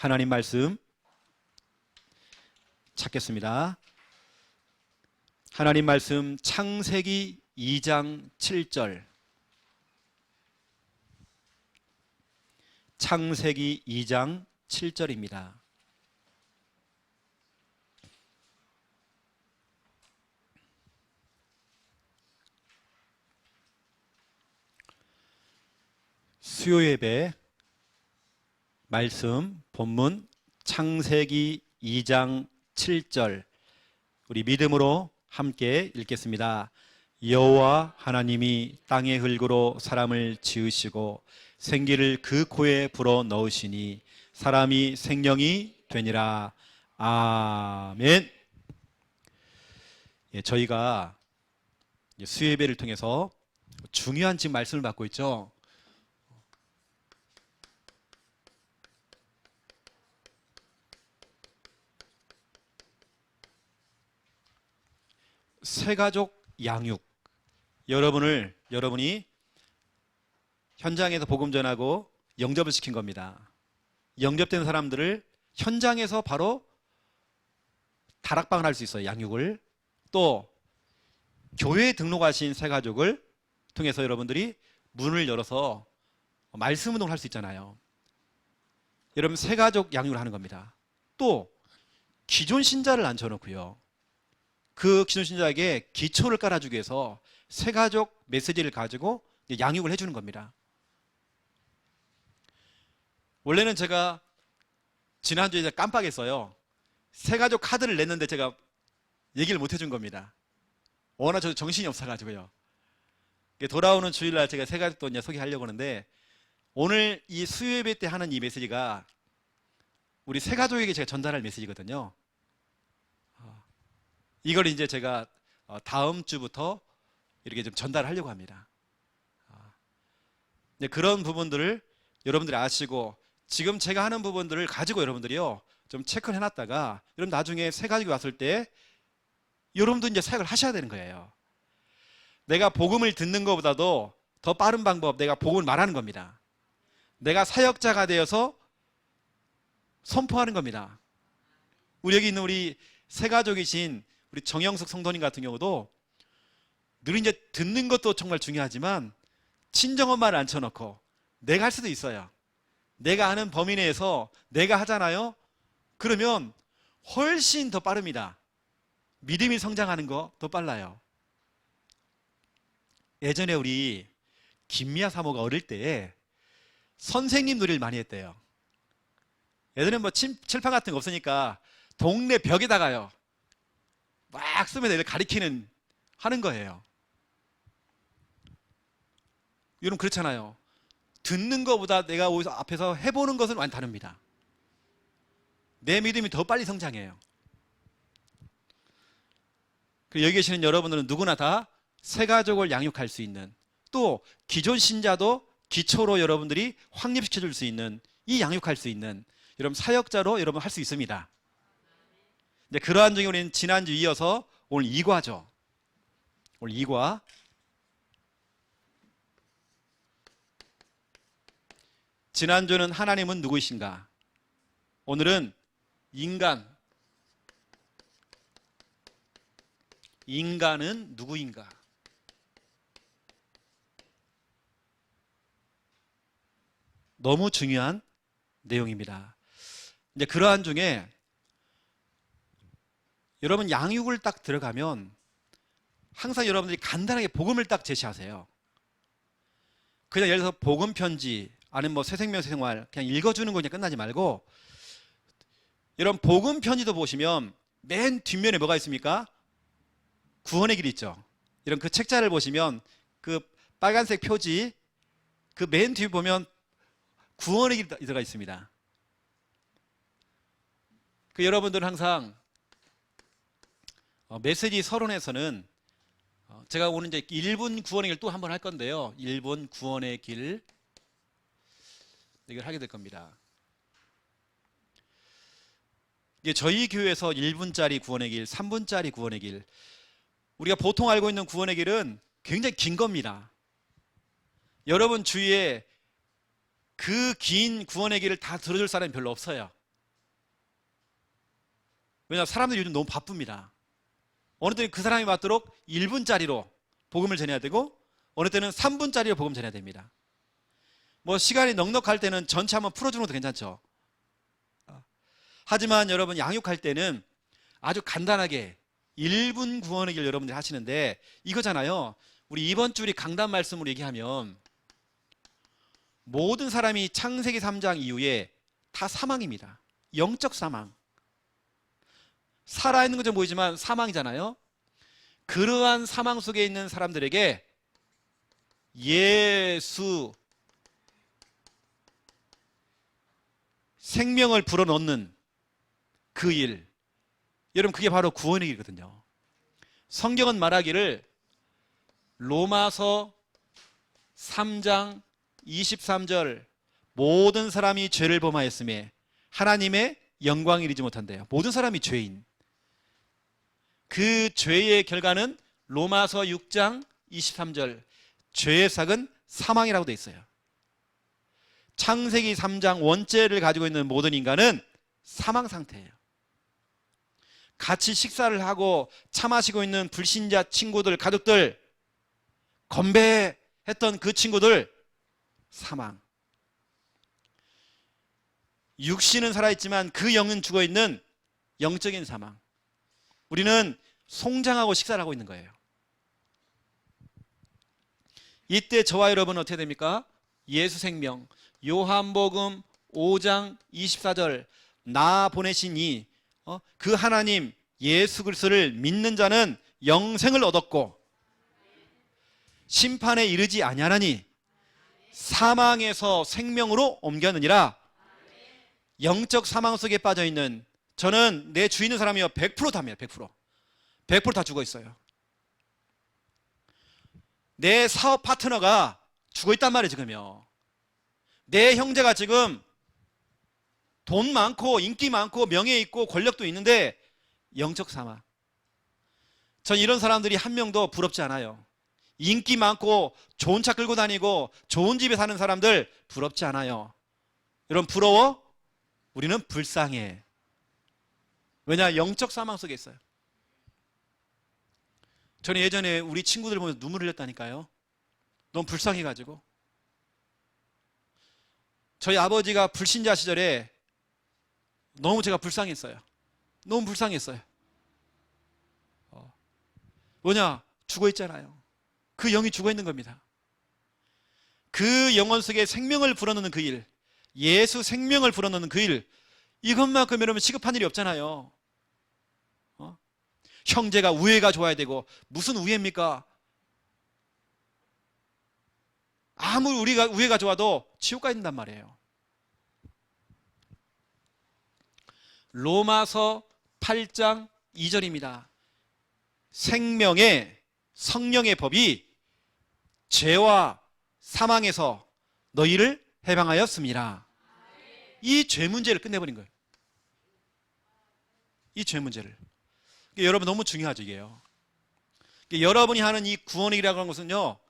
하나님 말씀 찾겠습니다. 하나님 말씀 창세기 2장 7절. 창세기 2장 7절입니다. 수요예배 말씀 본문 창세기 2장 7절 우리 믿음으로 함께 읽겠습니다. 여호와 하나님이 땅의 흙으로 사람을 지으시고 생기를 그 코에 불어 넣으시니 사람이 생명이 되니라. 아멘. 저희가 수요예배를 통해서 중요한 지금 말씀을 받고 있죠. 새가족 양육. 여러분이 현장에서 복음 전하고 영접을 시킨 겁니다. 영접된 사람들을 현장에서 바로 다락방을 할 수 있어요. 양육을. 또 교회에 등록하신 새가족을 통해서 여러분들이 문을 열어서 말씀 운동을 할 수 있잖아요. 여러분 새가족 양육을 하는 겁니다. 또 기존 신자를 앉혀놓고요. 그 기존 신자에게 기초를 깔아주기 위해서 새가족 메시지를 가지고 양육을 해주는 겁니다. 원래는 제가 지난주에 깜빡했어요. 새가족 카드를 냈는데 제가 얘기를 못 해준 겁니다. 워낙 저도 정신이 없어가지고요. 돌아오는 주일날 제가 새가족도 이제 소개하려고 하는데 오늘 이 수요예배 때 하는 이 메시지가 우리 새가족에게 제가 전달할 메시지거든요. 이걸 이제 제가 다음 주부터 이렇게 좀 전달하려고 합니다. 그런 부분들을 여러분들이 아시고 지금 제가 하는 부분들을 가지고 여러분들이요 좀 체크를 해놨다가 여러분 나중에 새가족이 왔을 때 여러분도 이제 사역을 하셔야 되는 거예요. 내가 복음을 듣는 것보다도 더 빠른 방법, 내가 복음을 말하는 겁니다. 내가 사역자가 되어서 선포하는 겁니다. 우리 여기 있는 우리 새가족이신 우리 정영석 성도님 같은 경우도 늘 이제 듣는 것도 정말 중요하지만 친정엄마를 앉혀놓고 내가 할 수도 있어요. 내가 아는 범위 내에서 내가 하잖아요. 그러면 훨씬 더 빠릅니다. 믿음이 성장하는 거 더 빨라요. 예전에 우리 김미아 사모가 어릴 때 선생님 놀이를 많이 했대요. 예전에 뭐 칠판 같은 거 없으니까 동네 벽에다가요 막 쓰면서 애들 가리키는 하는 거예요. 여러분 그렇잖아요. 듣는 것보다 내가 어디서 앞에서 해보는 것은 완전 다릅니다. 내 믿음이 더 빨리 성장해요. 여기 계시는 여러분들은 누구나 다 새가족을 양육할 수 있는, 또 기존 신자도 기초로 여러분들이 확립시켜 줄 수 있는, 이 양육할 수 있는 여러분 사역자로 여러분 할 수 있습니다. 근데 그러한 중에 우리는 지난주 이어서 오늘 2과죠. 오늘 2과. 지난주는 하나님은 누구이신가? 오늘은 인간은 누구인가? 너무 중요한 내용입니다. 이제 그러한 중에 여러분 양육을 딱 들어가면 항상 여러분들이 간단하게 복음을 딱 제시하세요. 그냥 예를 들어서 복음 편지 아니면 뭐 새생명 생활 그냥 읽어주는 거 그냥 끝나지 말고 여러분 복음 편지도 보시면 맨 뒷면에 뭐가 있습니까? 구원의 길이 있죠. 이런 그 책자를 보시면 그 빨간색 표지 그 맨 뒤에 보면 구원의 길이 들어가 있습니다. 그 여러분들은 항상 메시지 서론에서는 제가 오늘 이제 1분 구원의 길 또 한 번 할 건데요. 1분 구원의 길 이걸 하게 될 겁니다. 이게 저희 교회에서 1분짜리 구원의 길, 3분짜리 구원의 길, 우리가 보통 알고 있는 구원의 길은 굉장히 긴 겁니다. 여러분 주위에 그 긴 구원의 길을 다 들어줄 사람이 별로 없어요. 왜냐하면 사람들이 요즘 너무 바쁩니다. 어느 때는 그 사람이 맞도록 1분짜리로 복음을 전해야 되고 어느 때는 3분짜리로 복음 전해야 됩니다. 뭐 시간이 넉넉할 때는 전체 한번 풀어주는 것도 괜찮죠. 하지만 여러분 양육할 때는 아주 간단하게 1분 구원의 길 여러분들이 하시는데 이거잖아요. 우리 이번 주 우리 강단 말씀으로 얘기하면 모든 사람이 창세기 3장 이후에 다 사망입니다. 영적 사망. 살아있는 것처럼 보이지만 사망이잖아요. 그러한 사망 속에 있는 사람들에게 예수 생명을 불어넣는 그 일, 여러분 그게 바로 구원의 길이거든요. 성경은 말하기를 로마서 3장 23절 모든 사람이 죄를 범하였음에 하나님의 영광을 이루지 못한대요. 모든 사람이 죄인. 그 죄의 결과는 로마서 6장 23절 죄의 삭은 사망이라고 되어 있어요. 창세기 3장 원죄를 가지고 있는 모든 인간은 사망 상태예요. 같이 식사를 하고 차 마시고 있는 불신자 친구들, 가족들, 건배했던 그 친구들 사망. 육신은 살아있지만 그 영은 죽어있는 영적인 사망. 우리는 송장하고 식사를 하고 있는 거예요. 이때 저와 여러분은 어떻게 됩니까? 예수 생명, 요한복음 5장 24절 나 보내신 이 그 하나님 예수 그리스도를 믿는 자는 영생을 얻었고 심판에 이르지 아니하나니 사망에서 생명으로 옮겼느니라. 영적 사망 속에 빠져있는 저는 내 주위 있는 사람이요 100% 답니다. 100% 다 죽어 있어요. 내 사업 파트너가 죽어 있단 말이에요. 지금요. 내 형제가 지금 돈 많고 인기 많고 명예 있고 권력도 있는데 영적 사망. 전 이런 사람들이 한 명도 부럽지 않아요. 인기 많고 좋은 차 끌고 다니고 좋은 집에 사는 사람들 부럽지 않아요. 여러분 부러워? 우리는 불쌍해. 왜냐? 영적 사망 속에 있어요. 저는 예전에 우리 친구들 보면서 눈물을 흘렸다니까요. 너무 불쌍해가지고. 저희 아버지가 불신자 시절에 너무 제가 불쌍했어요. 너무 불쌍했어요. 뭐냐? 죽어 있잖아요. 그 영이 죽어 있는 겁니다. 그 영혼 속에 생명을 불어넣는 그 일, 예수 생명을 불어넣는 그 일, 이것만큼 여러분 시급한 일이 없잖아요. 형제가 우애가 좋아야 되고 무슨 우애입니까? 아무리 우리가 우애가 좋아도 지옥 가야 된단 말이에요. 로마서 8장 2절입니다. 생명의 성령의 법이 죄와 사망에서 너희를 해방하였습니다. 이 죄 문제를 끝내버린 거예요. 이 죄 문제를. 여러분 너무 중요하죠 이게요. 여러분이 하는 이 구원의 일이라고 하는 것은요,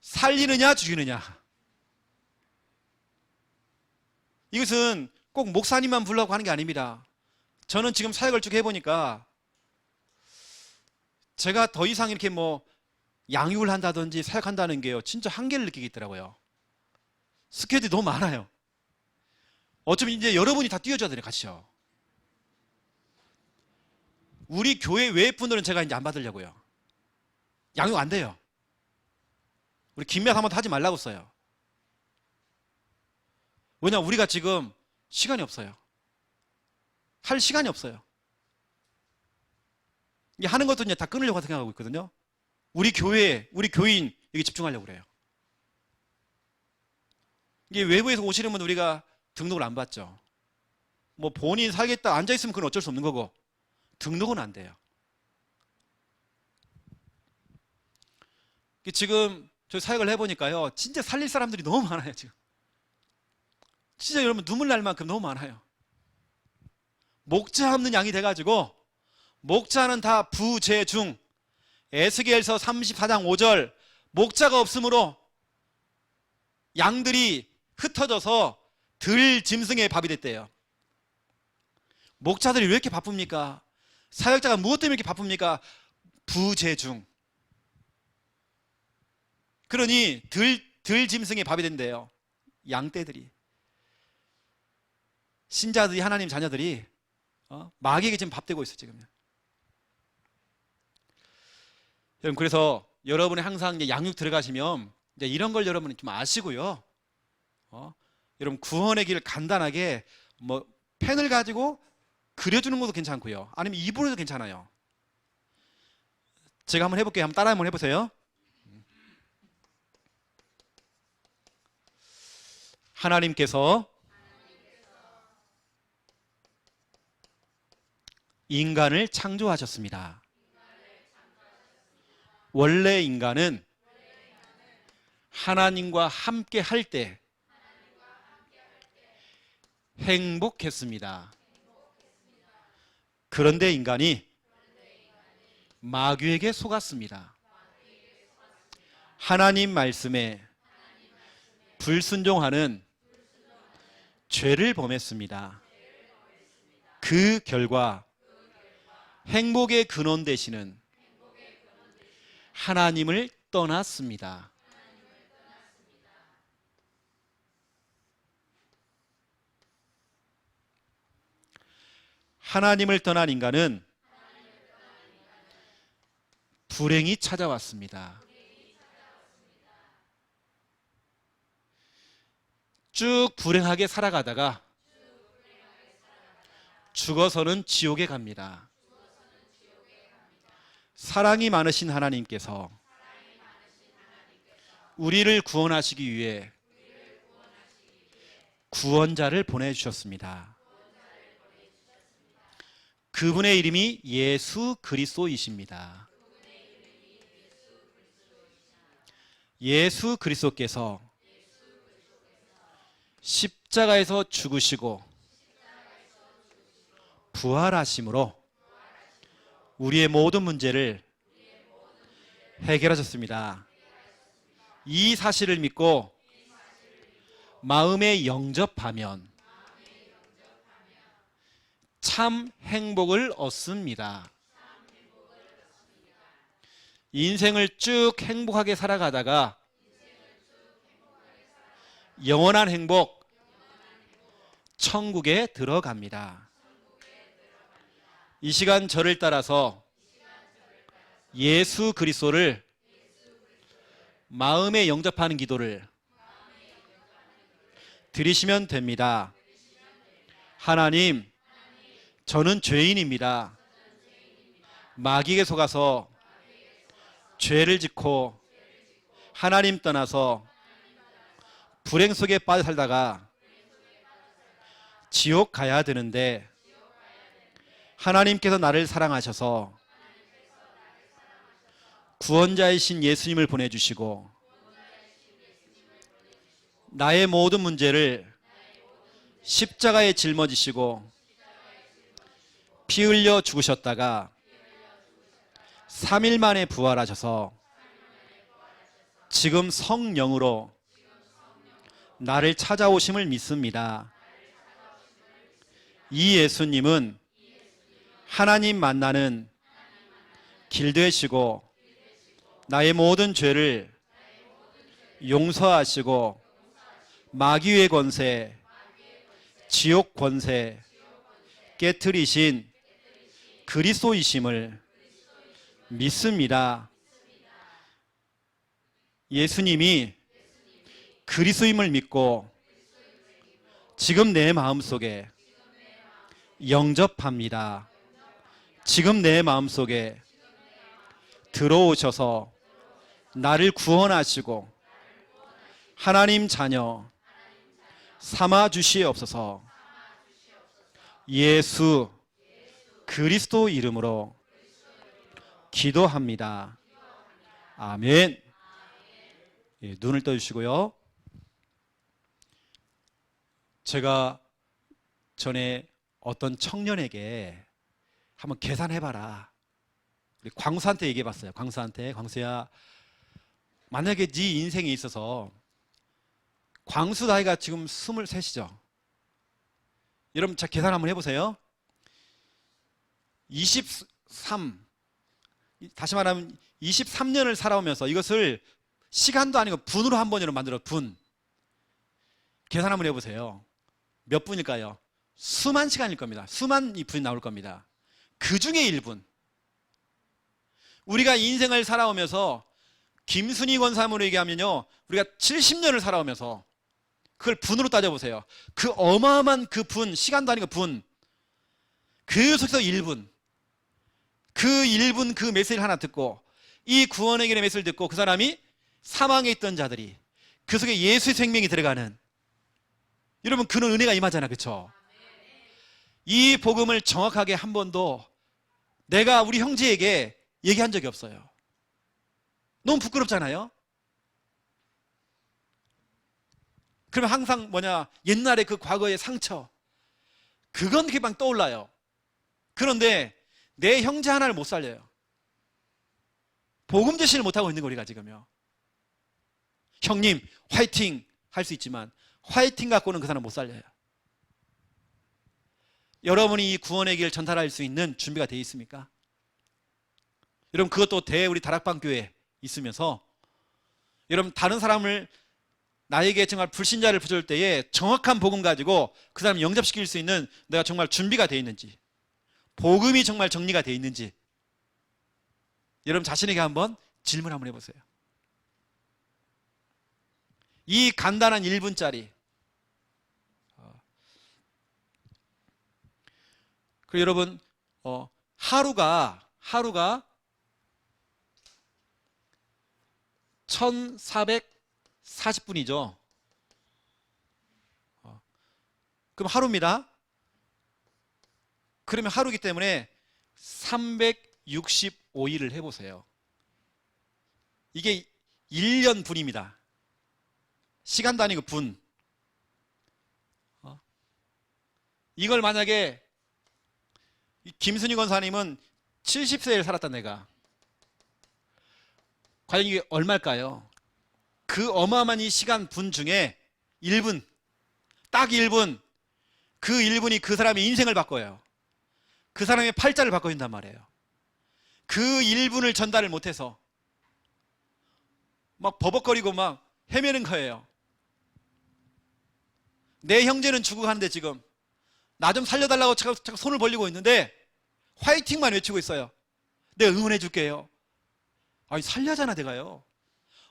살리느냐 죽이느냐. 이것은 꼭 목사님만 부르려고 하는 게 아닙니다. 저는 지금 사역을 쭉 해보니까 제가 더 이상 이렇게 뭐 양육을 한다든지 사역한다는 게요, 진짜 한계를 느끼게 있더라고요. 스케줄이 너무 많아요. 어쩌면 이제 여러분이 다 뛰어줘야 돼요, 같이요. 우리 교회 외의 분들은 제가 이제 안 받으려고요. 양육 안 돼요. 우리 김매 사모도 하지 말라고 써요. 왜냐, 우리가 지금 시간이 없어요. 할 시간이 없어요. 이게 하는 것도 이제 다 끊으려고 생각하고 있거든요. 우리 교회, 우리 교인 여기 집중하려고 그래요. 이게 외부에서 오시는 분들 우리가 등록을 안 받죠. 뭐 본인 살겠다 앉아있으면 그건 어쩔 수 없는 거고 등록은 안 돼요. 지금 저 사역을 해보니까요, 진짜 살릴 사람들이 너무 많아요. 지금 진짜 여러분 눈물 날 만큼 너무 많아요. 목자 없는 양이 돼가지고, 목자는 다 부재중, 에스겔서 34장 5절 목자가 없으므로 양들이 흩어져서 들 짐승의 밥이 됐대요. 목자들이 왜 이렇게 바쁩니까? 사역자가 무엇 때문에 이렇게 바쁩니까? 부재중. 그러니 들 짐승의 밥이 된대요. 양떼들이. 신자들이, 하나님 자녀들이 마귀에게 지금 밥 되고 있어요, 지금. 여러분, 그래서 여러분이 항상 이제 양육 들어가시면 이제 이런 걸 여러분은 좀 아시고요. 여러분, 구원의 길 간단하게 뭐 펜을 가지고 그려주는 것도 괜찮고요. 아니면 입으로 해도 괜찮아요. 제가 한번 해볼게요. 한번 따라 한번 해보세요. 하나님께서 인간을 창조하셨습니다. 원래 인간은 하나님과 함께 할 때 행복했습니다. 그런데 인간이 마귀에게 속았습니다. 하나님 말씀에 불순종하는 죄를 범했습니다. 그 결과 행복의 근원 되시는 하나님을 떠났습니다. 하나님을 떠난 인간은 불행이 찾아왔습니다. 쭉 불행하게 살아가다가 죽어서는 지옥에 갑니다. 사랑이 많으신 하나님께서 우리를 구원하시기 위해 구원자를 보내주셨습니다. 그분의 이름이 예수 그리스도이십니다. 예수 그리스도께서 십자가에서 죽으시고 부활하심으로 우리의 모든 문제를 해결하셨습니다. 이 사실을 믿고 마음에 영접하면 참 행복을 얻습니다. 인생을 쭉 행복하게 살아가다가 영원한 행복, 천국에 들어갑니다. 이 시간 저를 따라서 예수 그리스도를 마음에 영접하는 기도를 드리시면 됩니다. 하나님, 저는 죄인입니다. 마귀에게 속아서 죄를 짓고 하나님 떠나서 불행 속에 빠져 살다가 지옥 가야 되는데 하나님께서 나를 사랑하셔서 구원자이신 예수님을 보내주시고 나의 모든 문제를 십자가에 짊어지시고 피 흘려 죽으셨다가 3일 만에 부활하셔서 지금 성령으로 나를 찾아오심을 믿습니다. 이 예수님은 하나님 만나는 길 되시고 나의 모든 죄를 용서하시고 마귀의 권세, 지옥 권세 깨트리신 그리스도이심을 믿습니다. 예수님이 그리스도임을 믿고 지금 내 마음속에 영접합니다. 지금 내 마음속에 들어오셔서 나를 구원하시고 하나님 자녀 삼아 주시옵소서. 예수 그리스도 이름으로 기도합니다. 아멘. 예, 눈을 떠주시고요. 제가 전에 어떤 청년에게 한번 계산해봐라. 우리 광수한테 얘기해봤어요. 광수한테, 광수야, 만약에 네 인생에 있어서 광수 나이가 지금 23이죠. 여러분, 자 계산 한번 해보세요. 23, 다시 말하면 23년을 살아오면서 이것을 시간도 아니고 분으로 한 번으로 만들어 분. 계산 한번 해보세요. 몇 분일까요? 수만 시간일 겁니다. 수만 이 분이 나올 겁니다. 그 중에 1분. 우리가 인생을 살아오면서 김순희 권사님으로 얘기하면요, 우리가 70년을 살아오면서 그걸 분으로 따져보세요. 그 어마어마한 그 분, 시간도 아니고 분, 그 속에서 1분, 그 1분 그 메시지를 하나 듣고, 이 구원의 길의 메시지를 듣고 그 사람이 사망에 있던 자들이 그 속에 예수의 생명이 들어가는, 여러분 그런 은혜가 임하잖아, 그렇죠? 이 복음을 정확하게 한 번도 내가 우리 형제에게 얘기한 적이 없어요. 너무 부끄럽잖아요. 그러면 항상 뭐냐, 옛날에 그 과거의 상처, 그건 그냥 떠올라요. 그런데 내 형제 하나를 못 살려요. 복음 제시를 못하고 있는 거 우리가 지금요. 형님 화이팅 할 수 있지만 화이팅 갖고는 그 사람 못 살려요. 여러분이 이 구원의 길 전달할 수 있는 준비가 되어 있습니까? 여러분 그것도 우리 다락방 교회에 있으면서 여러분 다른 사람을, 나에게 정말 불신자를 붙여줄 때에 정확한 복음 가지고 그 사람을 영접시킬 수 있는 내가 정말 준비가 되어 있는지, 복음이 정말 정리가 되어 있는지 여러분 자신에게 한번 질문 한번 해보세요. 이 간단한 1분짜리, 그리고 여러분 하루가 1440분이죠. 그럼 하루입니다. 그러면 하루이기 때문에 365일을 해보세요. 이게 1년 분입니다. 시간 단위고 분. 이걸 만약에 김순희 권사님은 70세를 살았다 내가. 과연 이게 얼마일까요? 그 어마어마한 이 시간 분 중에 1분, 딱 1분, 그 1분이 그 사람의 인생을 바꿔요. 그 사람의 팔자를 바꿔준단 말이에요. 그 1분을 전달을 못해서 막 버벅거리고 막 헤매는 거예요. 내 형제는 죽어가는데 지금 나 좀 살려달라고 자꾸 손을 벌리고 있는데 화이팅만 외치고 있어요. 내가 응원해 줄게요. 아니 살려잖아 내가요.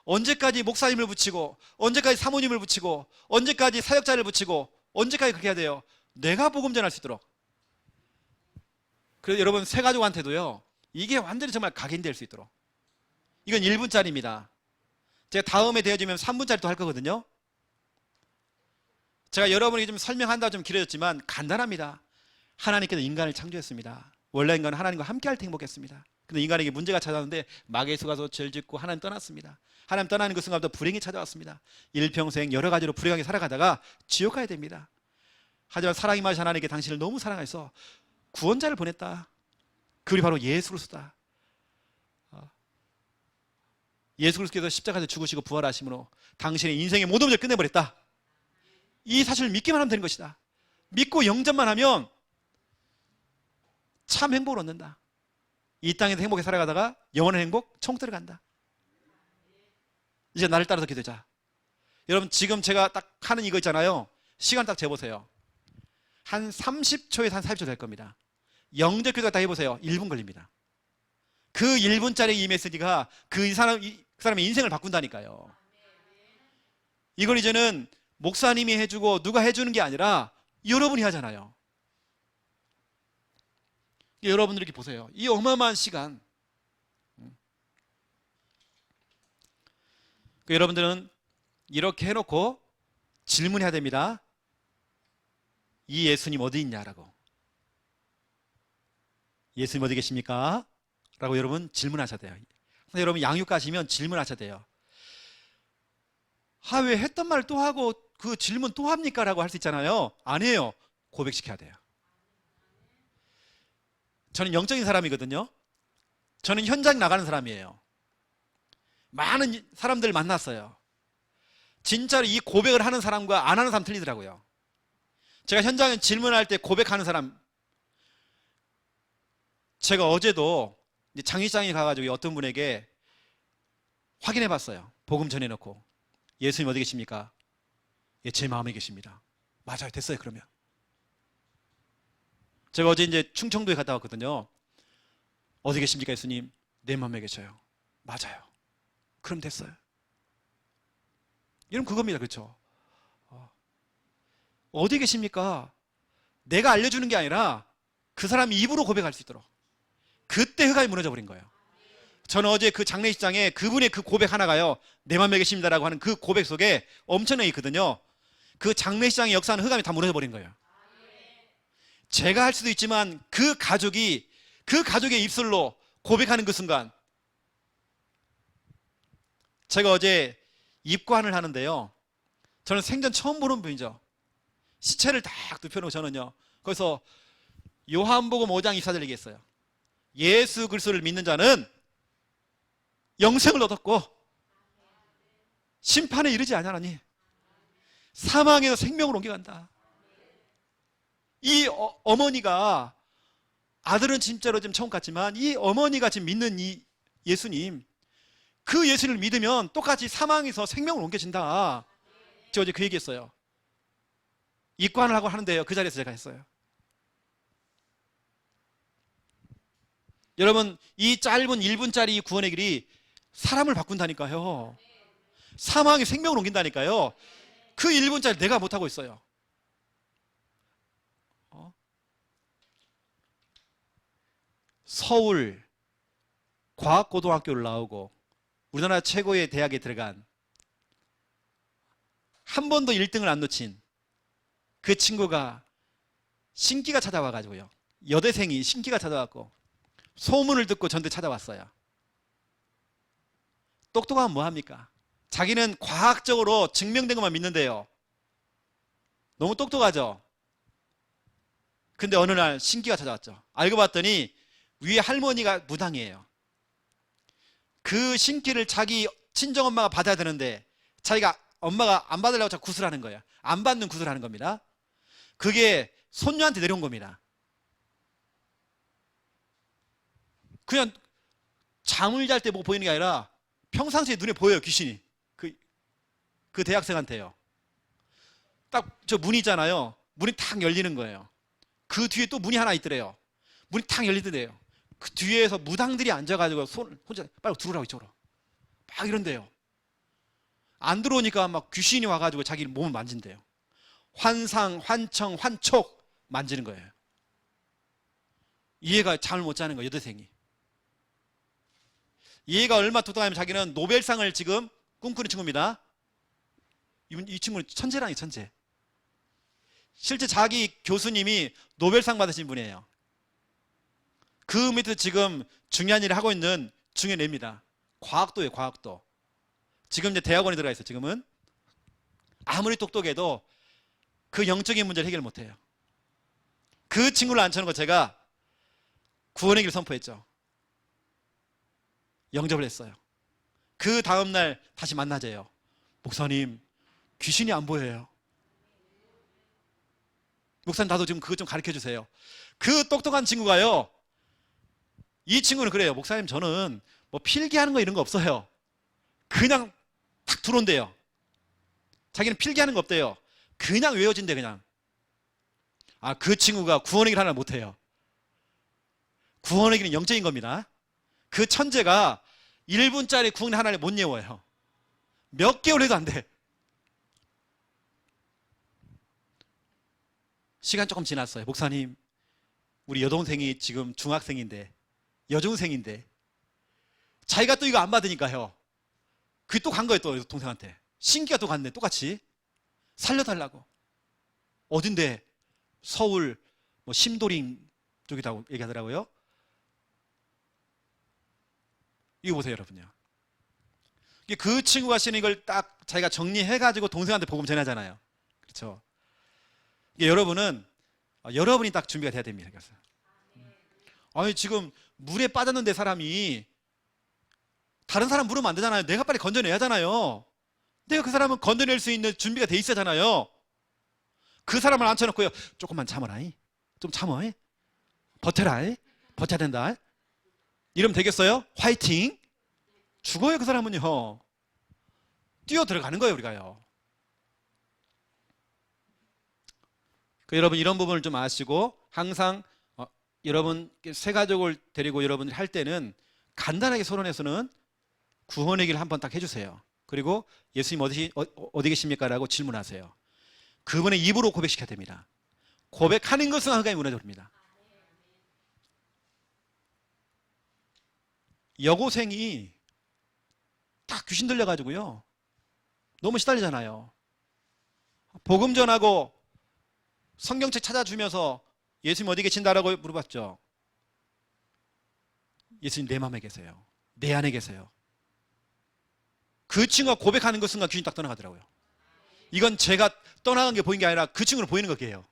언제까지 목사님을 붙이고, 언제까지 사모님을 붙이고, 언제까지 사역자를 붙이고, 언제까지 그렇게 해야 돼요? 내가 복음 전할 수 있도록. 그래서 여러분 새 가족한테도요, 이게 완전히 정말 각인될 수 있도록. 이건 1분짜리입니다. 제가 다음에 되어지면 3분짜리도 할 거거든요. 제가 여러분에게 좀 설명한다 좀 길어졌지만 간단합니다. 하나님께서 인간을 창조했습니다. 원래 인간은 하나님과 함께 할 때 행복했습니다. 근데 인간에게 문제가 찾아왔는데 마귀에 속아서 죄를 짓고 하나님 떠났습니다. 하나님 떠나는 그 순간부터 불행이 찾아왔습니다. 일평생 여러 가지로 불행하게 살아가다가 지옥 가야 됩니다. 하지만 사랑이 많으신 하나님께 당신을 너무 사랑해서 구원자를 보냈다. 그분이 바로 예수 그리스도다. 예수 그리스도께서 십자가에서 죽으시고 부활하심으로 당신의 인생의 모든 문제를 끝내버렸다. 이 사실을 믿기만 하면 되는 것이다. 믿고 영접만 하면 참 행복을 얻는다. 이 땅에서 행복하게 살아가다가 영원한 행복 천국 들어간다. 이제 나를 따라서 기도자. 여러분 지금 제가 딱 하는 이거 있잖아요. 시간 딱 재보세요. 한 30초에서 한 40초 될 겁니다. 영접 기도 딱 해보세요. 1분 걸립니다. 그 1분짜리 이 메시지가 그 사람의 인생을 바꾼다니까요. 이걸 이제는 목사님이 해주고 누가 해주는 게 아니라 여러분이 하잖아요. 여러분들 이렇게 보세요. 이 어마어마한 시간. 여러분들은 이렇게 해놓고 질문해야 됩니다. 이 예수님 어디 있냐라고. 예수님 어디 계십니까? 라고 여러분 질문하셔야 돼요. 여러분 양육 가시면 질문하셔야 돼요. 왜 했던 말 또 하고 그 질문 또 합니까? 라고 할 수 있잖아요. 아니에요. 고백시켜야 돼요. 저는 영적인 사람이거든요. 저는 현장 나가는 사람이에요. 많은 사람들 만났어요. 진짜로 이 고백을 하는 사람과 안 하는 사람 틀리더라고요. 제가 현장에 질문할 때 고백하는 사람, 제가 어제도 이제 장례식장에 가가지고 어떤 분에게 확인해 봤어요. 복음 전해놓고. 예수님 어디 계십니까? 예, 제 마음에 계십니다. 맞아요. 됐어요. 그러면. 제가 어제 이제 충청도에 갔다 왔거든요. 어디 계십니까, 예수님? 내 마음에 계셔요. 맞아요. 그럼 됐어요. 이런 그겁니다. 그렇죠? 어디 계십니까? 내가 알려주는 게 아니라 그 사람이 입으로 고백할 수 있도록. 그때 흑암이 무너져 버린 거예요. 저는 어제 그 장례식장에 그분의 그 고백 하나가요, 내 맘에 계십니다라고 하는 그 고백 속에 엄청나게 있거든요. 그 장례식장의 역사는 흑암이 다 무너져 버린 거예요. 제가 할 수도 있지만 그 가족이 그 가족의 입술로 고백하는 그 순간, 제가 어제 입관을 하는데요, 저는 생전 처음 보는 분이죠. 시체를 딱 눕혀놓고 저는요, 거기서 요한복음 5장 24절 얘기했어요. 예수 그리스도를 믿는 자는 영생을 얻었고 심판에 이르지 아니하나니 사망에서 생명으로 옮겨간다. 이 어머니가, 아들은 진짜로 지금 처음 갔지만 이 어머니가 지금 믿는 이 예수님, 그 예수님을 믿으면 똑같이 사망에서 생명으로 옮겨진다. 제가 어제 그 얘기했어요. 입관을 하고 하는데요, 그 자리에서 제가 했어요. 여러분, 이 짧은 1분짜리 구원의 길이 사람을 바꾼다니까요. 사망이 생명을 옮긴다니까요. 그 1분짜리 내가 못하고 있어요. 서울 과학고등학교를 나오고 우리나라 최고의 대학에 들어간, 한 번도 1등을 안 놓친 그 친구가 신기가 찾아와가지고요, 여대생이 신기가 찾아왔고 소문을 듣고 전대 찾아왔어요. 똑똑하면 뭐합니까? 자기는 과학적으로 증명된 것만 믿는데요. 너무 똑똑하죠? 근데 어느 날 신기가 찾아왔죠. 알고 봤더니 위에 할머니가 무당이에요. 그 신기를 자기 친정엄마가 받아야 되는데 자기가, 엄마가 안 받으려고 자꾸 구슬하는 거예요. 안 받는 구슬하는 겁니다. 그게 손녀한테 내려온 겁니다. 그냥 잠을 잘 때 보고 보이는 게 아니라 평상시에 눈에 보여요, 귀신이. 그 대학생한테요. 딱 저 문이 있잖아요. 문이 탁 열리는 거예요. 그 뒤에 또 문이 하나 있더래요. 문이 탁 열리더래요. 그 뒤에서 무당들이 앉아가지고 손 혼자 빨리 들어오라고 이쪽으로 막 이런대요. 안 들어오니까 막 귀신이 와가지고 자기 몸을 만진대요. 환상, 환청, 환촉 만지는 거예요. 얘가 잠을 못 자는 거예요, 여대생이. 얘가 얼마나 똑똑하냐면 자기는 노벨상을 지금 꿈꾸는 친구입니다. 이 친구는 천재라니, 천재. 실제 자기 교수님이 노벨상 받으신 분이에요. 그 밑에 지금 중요한 일을 하고 있는 중요한 애입니다. 과학도예요, 과학도. 지금 이제 대학원에 들어가 있어요, 지금은. 아무리 똑똑해도 그 영적인 문제를 해결 못 해요. 그 친구를 앉혀놓고 제가 구원의 길을 선포했죠. 영접을 했어요. 그 다음날 다시 만나재요. 목사님, 귀신이 안 보여요. 목사님, 나도 지금 그것 좀 가르쳐 주세요. 그 똑똑한 친구가요, 이 친구는 그래요. 목사님, 저는 뭐 필기하는 거 이런 거 없어요. 그냥 탁 들어온대요. 자기는 필기하는 거 없대요. 그냥 외워진대, 그냥. 아, 그 친구가 구원의 길 하나 못해요. 구원의 길은 영적인 겁니다. 그 천재가 1분짜리 구원의 하나를 못 외워요. 몇 개월 해도 안 돼. 시간 조금 지났어요. 목사님, 우리 여동생이 지금 중학생인데, 여중생인데 자기가 또 이거 안 받으니까요, 그게 또 간 거예요. 또 동생한테 신기가 또 갔네. 똑같이 살려달라고. 어딘데? 서울 뭐 심도림 쪽이라고 얘기하더라고요. 이거 보세요, 여러분요. 그 친구가 쓰는 이걸 딱 자기가 정리해가지고 동생한테 복음 전하잖아요. 그렇죠? 여러분은, 여러분이 딱 준비가 돼야 됩니다. 그래서 아니, 지금 물에 빠졌는데 사람이, 다른 사람 물으면 안 되잖아요. 내가 빨리 건져내야 하잖아요. 내가 그 사람은 건져낼 수 있는 준비가 돼 있어야잖아요. 그 사람을 앉혀놓고요, 조금만 참아라, 좀 참아, 버텨라, 버텨야 된다. 이러면 되겠어요? 화이팅. 죽어요, 그 사람은요. 뛰어 들어가는 거예요, 우리가요. 여러분, 이런 부분을 좀 아시고 항상 여러분 새 가족을 데리고 여러분들이 할 때는 간단하게 서론에서는 구원의 길을 한번 딱 해주세요. 그리고 예수님 어디 계십니까? 라고 질문하세요. 그분의 입으로 고백시켜야 됩니다. 고백하는 것은 하나님의 은혜가 됩니다. 여고생이 딱 귀신 들려가지고요, 너무 시달리잖아요. 복음 전하고 성경책 찾아주면서 예수님 어디 계신다라고 물어봤죠. 예수님 내 마음에 계세요. 내 안에 계세요. 그 친구가 고백하는 그 순간 귀신 딱 떠나가더라고요. 이건 제가 떠나간 게 보인 게 아니라 그 친구는 보이는 거예요.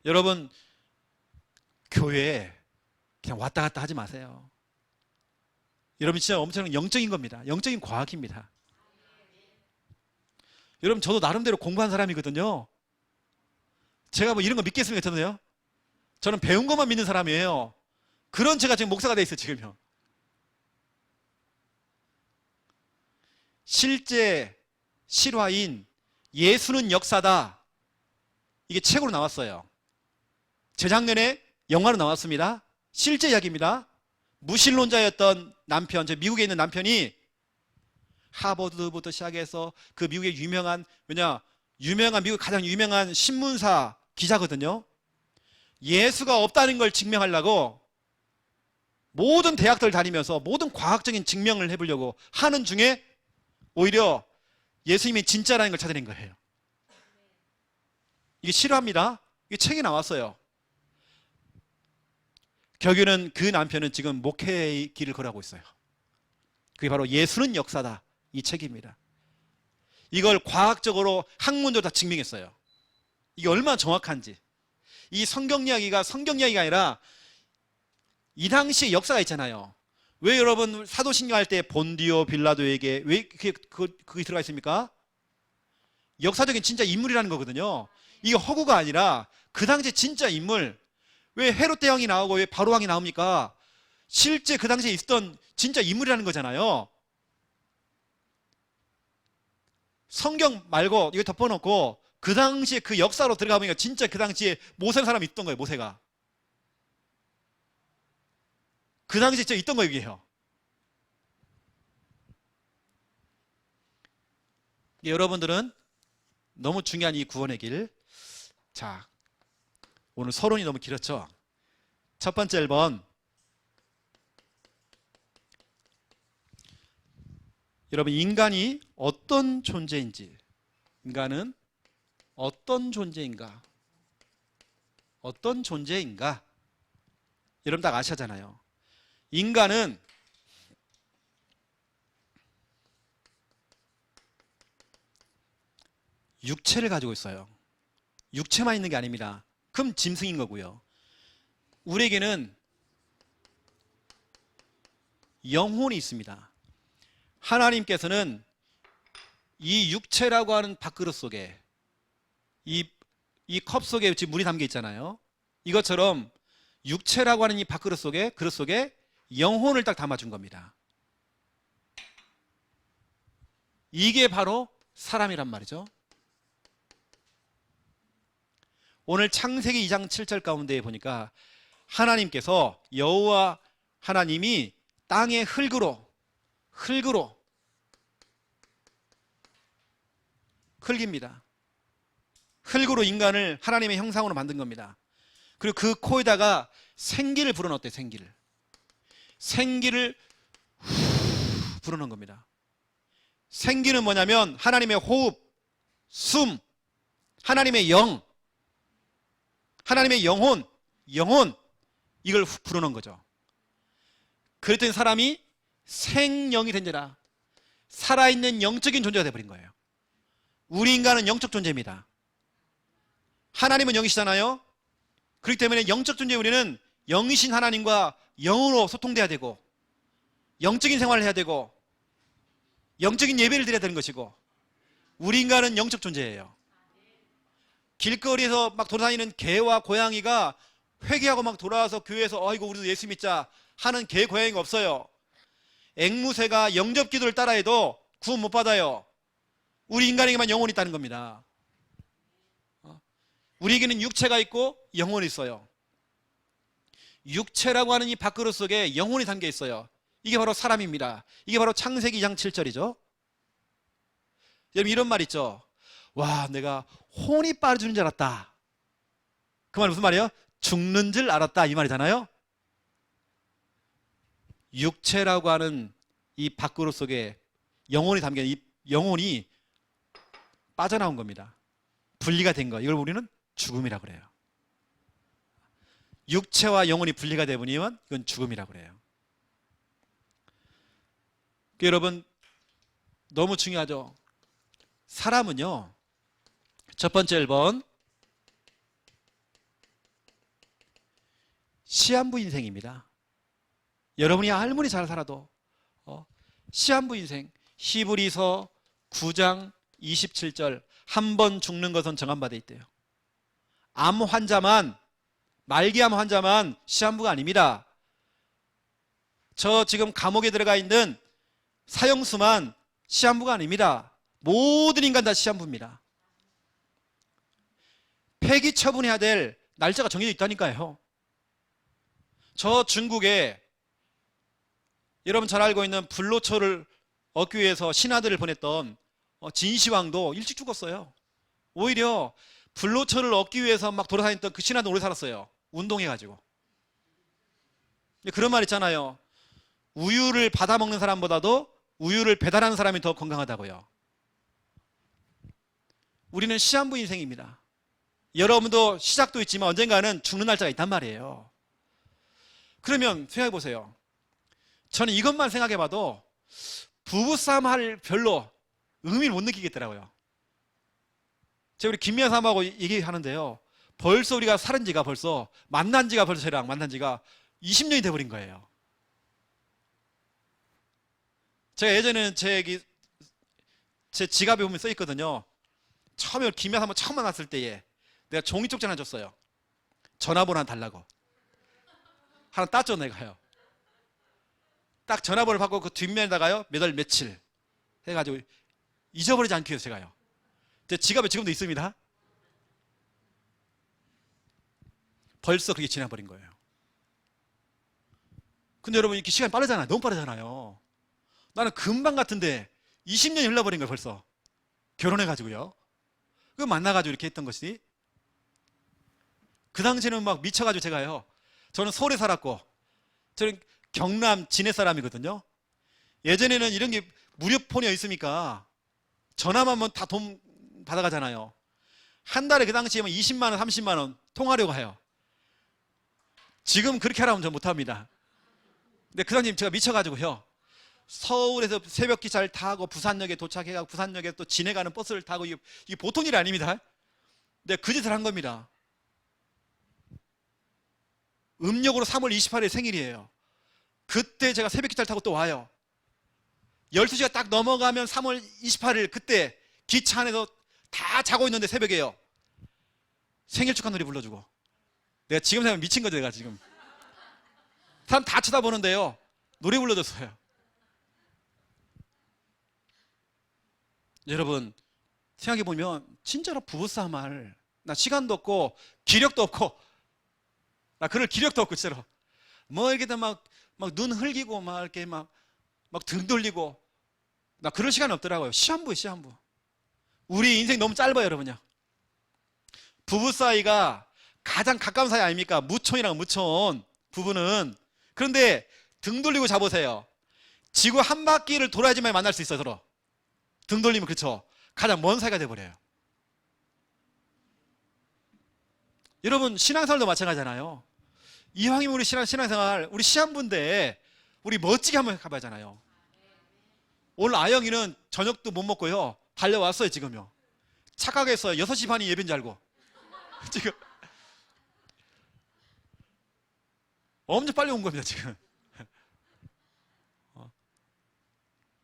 여러분, 교회에 그냥 왔다 갔다 하지 마세요. 여러분, 진짜 엄청난 영적인 겁니다. 영적인 과학입니다. 여러분, 저도 나름대로 공부한 사람이거든요. 제가 뭐 이런 거 믿겠습니까? 저는요. 저는 배운 것만 믿는 사람이에요. 그런 제가 지금 목사가 돼 있어요, 지금요. 실제 실화인 예수는 역사다. 이게 책으로 나왔어요. 재작년에 영화로 나왔습니다. 실제 이야기입니다. 무신론자였던 남편, 저 미국에 있는 남편이 하버드부터 시작해서 그 미국의 미국 가장 유명한 신문사 기자거든요. 예수가 없다는 걸 증명하려고 모든 대학들을 다니면서 모든 과학적인 증명을 해보려고 하는 중에 오히려 예수님이 진짜라는 걸 찾아낸 거예요. 이게 실화입니다. 이게 책에 나왔어요. 결국에는 그 남편은 지금 목회의 길을 걸어가고 있어요. 그게 바로 예수는 역사다, 이 책입니다. 이걸 과학적으로 학문적으로 다 증명했어요. 이게 얼마나 정확한지. 이 성경 이야기가 아니라 이 당시에 역사가 있잖아요. 왜 여러분 사도신경 할 때 본디오 빌라도에게 왜 그게 들어가 있습니까? 역사적인 진짜 인물이라는 거거든요. 이게 허구가 아니라 그 당시에 진짜 인물. 왜 헤롯 대왕이 나오고 왜 바로 왕이 나옵니까? 실제 그 당시에 있었던 진짜 인물이라는 거잖아요. 성경 말고 이거 덮어놓고 그 당시에 그 역사로 들어가 보니까 진짜 그 당시에 모세라는 사람이 있던 거예요. 모세가 그 당시에 진짜 있던 거예요. 이게요. 여러분들은 너무 중요한 이 구원의 길. 자, 오늘 서론이 너무 길었죠. 첫 번째 1번, 여러분, 인간이 어떤 존재인지, 인간은 어떤 존재인가, 어떤 존재인가, 여러분 다 아시잖아요. 인간은 육체를 가지고 있어요. 육체만 있는 게 아닙니다. 그럼 짐승인 거고요. 우리에게는 영혼이 있습니다. 하나님께서는 이 육체라고 하는 밥그릇 속에 이 컵 속에 지금 물이 담겨 있잖아요. 이것처럼 육체라고 하는 이 밥그릇 속에 그릇 속에 영혼을 딱 담아준 겁니다. 이게 바로 사람이란 말이죠. 오늘 창세기 2장 7절 가운데 보니까 하나님께서 여호와 하나님이 땅의 흙으로 흙입니다. 흙으로 인간을 하나님의 형상으로 만든 겁니다. 그리고 그 코에다가 생기를 불어넣었대요. 생기를 불어넣은 겁니다. 생기는 뭐냐면 하나님의 호흡, 숨, 하나님의 영, 하나님의 영혼 이걸 불어넣은 거죠. 그랬더니 사람이 생영이 된지라 살아있는 영적인 존재가 되어버린 거예요. 우리 인간은 영적 존재입니다. 하나님은 영이시잖아요. 그렇기 때문에 영적 존재 우리는 영이신 하나님과 영으로 소통돼야 되고 영적인 생활을 해야 되고 영적인 예배를 드려야 되는 것이고 우리 인간은 영적 존재예요. 길거리에서 막 돌아다니는 개와 고양이가 회개하고 막 돌아와서 교회에서 이거 우리도 예수 믿자 하는 개 고양이가 없어요. 앵무새가 영접 기도를 따라해도 구원 못 받아요. 우리 인간에게만 영혼이 있다는 겁니다. 우리에게는 육체가 있고 영혼이 있어요. 육체라고 하는 이 밥그릇 속에 영혼이 담겨 있어요. 이게 바로 사람입니다. 이게 바로 창세기 2장 7절이죠. 여러분 이런 말 있죠. 와, 내가 혼이 빠져주는 줄 알았다. 그 말 무슨 말이에요? 죽는 줄 알았다 이 말이잖아요. 육체라고 하는 이 밥그릇 속에 영혼이 담겨 이 영혼이 빠져나온 겁니다. 분리가 된 거. 이걸 우리는 죽음이라고 그래요. 육체와 영혼이 분리가 되버리면 이건 죽음이라고 그래요. 여러분 너무 중요하죠. 사람은요, 첫 번째 1번 시한부 인생입니다. 여러분이 아무리 잘 살아도 시한부 인생. 히브리서 9장 27절 한 번 죽는 것은 정한 바 돼 있대요. 암 환자만, 말기암 환자만 시한부가 아닙니다. 저 지금 감옥에 들어가 있는 사형수만 시한부가 아닙니다. 모든 인간 다 시한부입니다. 폐기 처분해야 될 날짜가 정해져 있다니까요. 저 중국에 여러분 잘 알고 있는 불로초를 얻기 위해서 신하들을 보냈던 진시황도 일찍 죽었어요. 오히려 불로초를 얻기 위해서 막 돌아다녔던 그 신하들 오래 살았어요. 운동해가지고. 그런 말 있잖아요. 우유를 받아먹는 사람보다도 우유를 배달하는 사람이 더 건강하다고요. 우리는 시한부 인생입니다. 여러분도 시작도 있지만 언젠가는 죽는 날짜가 있단 말이에요. 그러면 생각해 보세요. 저는 이것만 생각해 봐도 부부싸움 할 별로 의미를 못 느끼겠더라고요. 제가 우리 김미아 사람하고 얘기하는데요. 벌써 우리가 살은 지가 벌써 만난 지가 벌써 저랑 만난 지가 20년이 돼버린 거예요. 제가 예전에는 제 지갑에 보면 써 있거든요. 처음에 김미아 사람 처음 만났을 때에 내가 종이 쪽지 하나 줬어요. 전화번호 하나 달라고. 하나 땄죠 내가요. 딱 전화번호를 받고 그 뒷면에다가요 몇 월 며칠 해가지고 잊어버리지 않기 위해서 제가요. 제 지갑에 지금도 있습니다. 벌써 그게 지나버린 거예요. 근데 여러분 이렇게 시간이 빠르잖아요. 너무 빠르잖아요. 나는 금방 같은데 20년이 흘러버린 거예요 벌써. 결혼해가지고요. 그 만나가지고 이렇게 했던 것이. 그 당시에는 막 미쳐가지고 제가요. 저는 서울에 살았고 저는 경남 진해 사람이거든요. 예전에는 이런 게 무료폰이 있으니까 전화만 하면 다 돈 받아가잖아요. 한 달에 그 당시에 20만 원, 30만 원 통화료가 해요. 지금 그렇게 하라면 저 못합니다. 근데 그 당시에 제가 미쳐가지고요. 서울에서 새벽 기차를 타고 부산역에 도착해가지고 부산역에 또 진해 가는 버스를 타고 이게 보통 일이 아닙니다. 근데 그 짓을 한 겁니다. 음력으로 3월 28일 생일이에요. 그때 제가 새벽 기차를 타고 또 와요. 12시가 딱 넘어가면 3월 28일 그때 기차 안에서 다 자고 있는데 새벽에요. 생일 축하 노래 불러주고. 내가 지금 생각하면 미친 거죠 내가 지금. 사람 다 쳐다보는데요. 노래 불러줬어요. 여러분 생각해보면 진짜로 부부싸움 할 나 시간도 없고 기력도 없고 나 그럴 기력도 없고 진짜로 뭐 이렇게 막 눈 흘기고 막 이렇게 막 등 돌리고 나 그럴 시간이 없더라고요. 시한부예요 시한부. 우리 인생 너무 짧아요 여러분요. 부부 사이가 가장 가까운 사이 아닙니까? 무촌이랑 무촌 부부는. 그런데 등 돌리고 자보세요. 지구 한 바퀴를 돌아야지만 만날 수 있어요 서로. 등 돌리면 그렇죠. 가장 먼 사이가 돼버려요. 여러분 신앙생활도 마찬가지잖아요. 이왕이면 우리 신앙생활 우리 시한부인데 우리 멋지게 한번 가봐야잖아요. 오늘 아영이는 저녁도 못 먹고요 달려왔어요 지금요. 착각했어요 6시 반이 예배인 줄 알고 지금 엄청 빨리 온 겁니다 지금.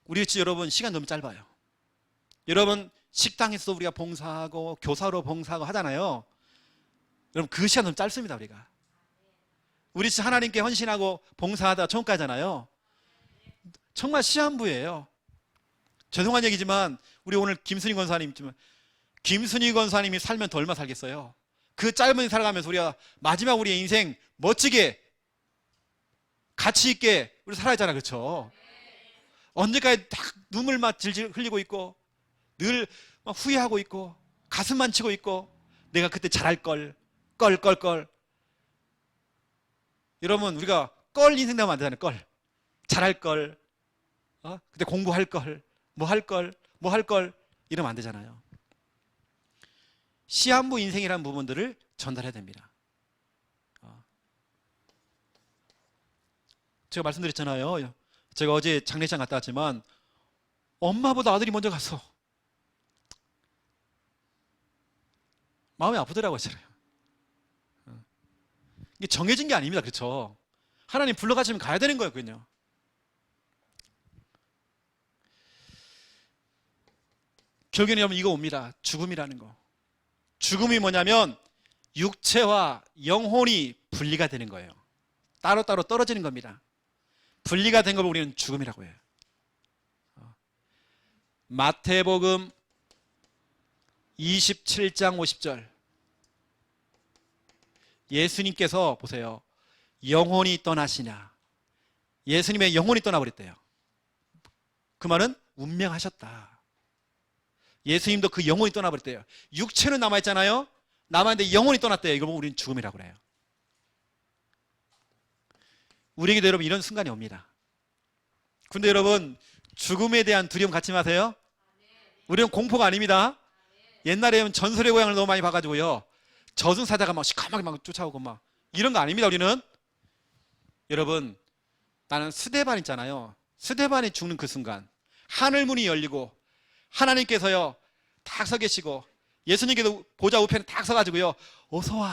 우리 여러분 시간 너무 짧아요. 여러분 식당에서 우리가 봉사하고 교사로 봉사하고 하잖아요. 여러분 그 시간 너무 짧습니다 우리가. 우리 하나님께 헌신하고 봉사하다 천국가잖아요. 정말 시한부예요. 죄송한 얘기지만 우리 오늘 김순희 권사님 있지만 김순희 권사님이 살면 더 얼마 살겠어요. 그 짧은 인생 살아가면서 우리가 마지막 우리의 인생 멋지게 가치 있게 우리 살아야잖아, 그렇죠? 언제까지 딱 눈물만 질질 흘리고 있고 늘 막 후회하고 있고 가슴만 치고 있고 내가 그때 잘할 걸 껄껄껄. 여러분 우리가 껄 인생 되면 안 되잖아요. 껄 잘할 걸 그때 공부할 걸 뭐 할 걸 뭐 할 걸 이러면 안 되잖아요. 시한부 인생이라는 부분들을 전달해야 됩니다. 제가 말씀드렸잖아요. 제가 어제 장례식장 갔다 왔지만 엄마보다 아들이 먼저 갔어. 마음이 아프더라고요. 이게 정해진 게 아닙니다. 그렇죠? 하나님 불러가시면 가야 되는 거였군요. 결국에는 여러분 이거 옵니다. 죽음이라는 거. 죽음이 뭐냐면 육체와 영혼이 분리가 되는 거예요. 따로따로 떨어지는 겁니다. 분리가 된 걸 우리는 죽음이라고 해요. 마태복음 27장 50절. 예수님께서 보세요. 영혼이 떠나시냐. 예수님의 영혼이 떠나버렸대요. 그 말은 운명하셨다. 예수님도 그 영혼이 떠나버렸대요. 육체는 남아있잖아요. 남아있는데 영혼이 떠났대요. 이걸 보면 우리는 죽음이라고 그래요. 우리에게도 여러분 이런 순간이 옵니다. 근데 여러분 죽음에 대한 두려움 갖지 마세요. 우리는 공포가 아닙니다. 옛날에는 전설의 고향을 너무 많이 봐가지고요. 저승사자가 막 시커멓게 막 쫓아오고 막 이런 거 아닙니다. 우리는 여러분 나는 스데반 있잖아요. 스데반이 죽는 그 순간 하늘문이 열리고 하나님께서요 딱 서 계시고 예수님께서 보좌 우편에 딱 서가지고요 어서와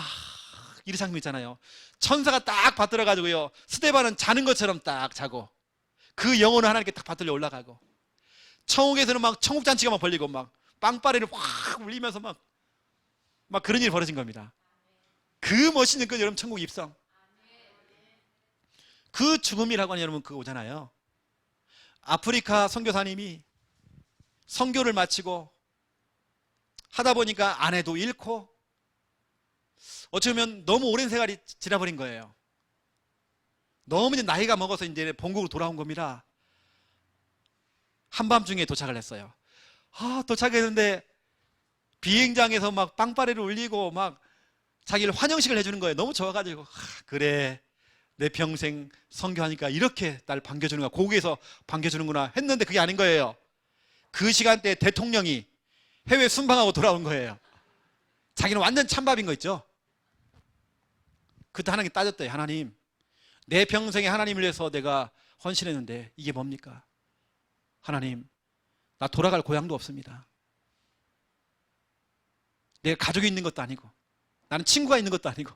이런 장면 있잖아요. 천사가 딱 받들어가지고요 스데반은 자는 것처럼 딱 자고 그 영혼을 하나님께 딱 받들려 올라가고 천국에서는 막 천국잔치가 막 벌리고 막 빵빠레를 확 울리면서 막 그런 일이 벌어진 겁니다. 그 멋있는 건 여러분 천국 입성. 그 죽음이라고 하는 여러분 그거 오잖아요. 아프리카 선교사님이 선교를 마치고 하다 보니까 아내도 잃고 어쩌면 너무 오랜 세월이 지나버린 거예요. 너무 이제 나이가 먹어서 이제 본국으로 돌아온 겁니다. 한밤중에 도착을 했어요. 도착했는데 비행장에서 막 빵빠레를 울리고 막 자기를 환영식을 해주는 거예요. 너무 좋아가지고 그래 내 평생 선교하니까 이렇게 날 반겨주는구나, 고국에서 반겨주는구나 했는데 그게 아닌 거예요. 그 시간대에 대통령이 해외 순방하고 돌아온 거예요. 자기는 완전 찬밥인 거 있죠. 그때 하나님 따졌대요. 하나님 내 평생에 하나님을 위해서 내가 헌신했는데 이게 뭡니까? 하나님 나 돌아갈 고향도 없습니다. 내가 가족이 있는 것도 아니고 나는 친구가 있는 것도 아니고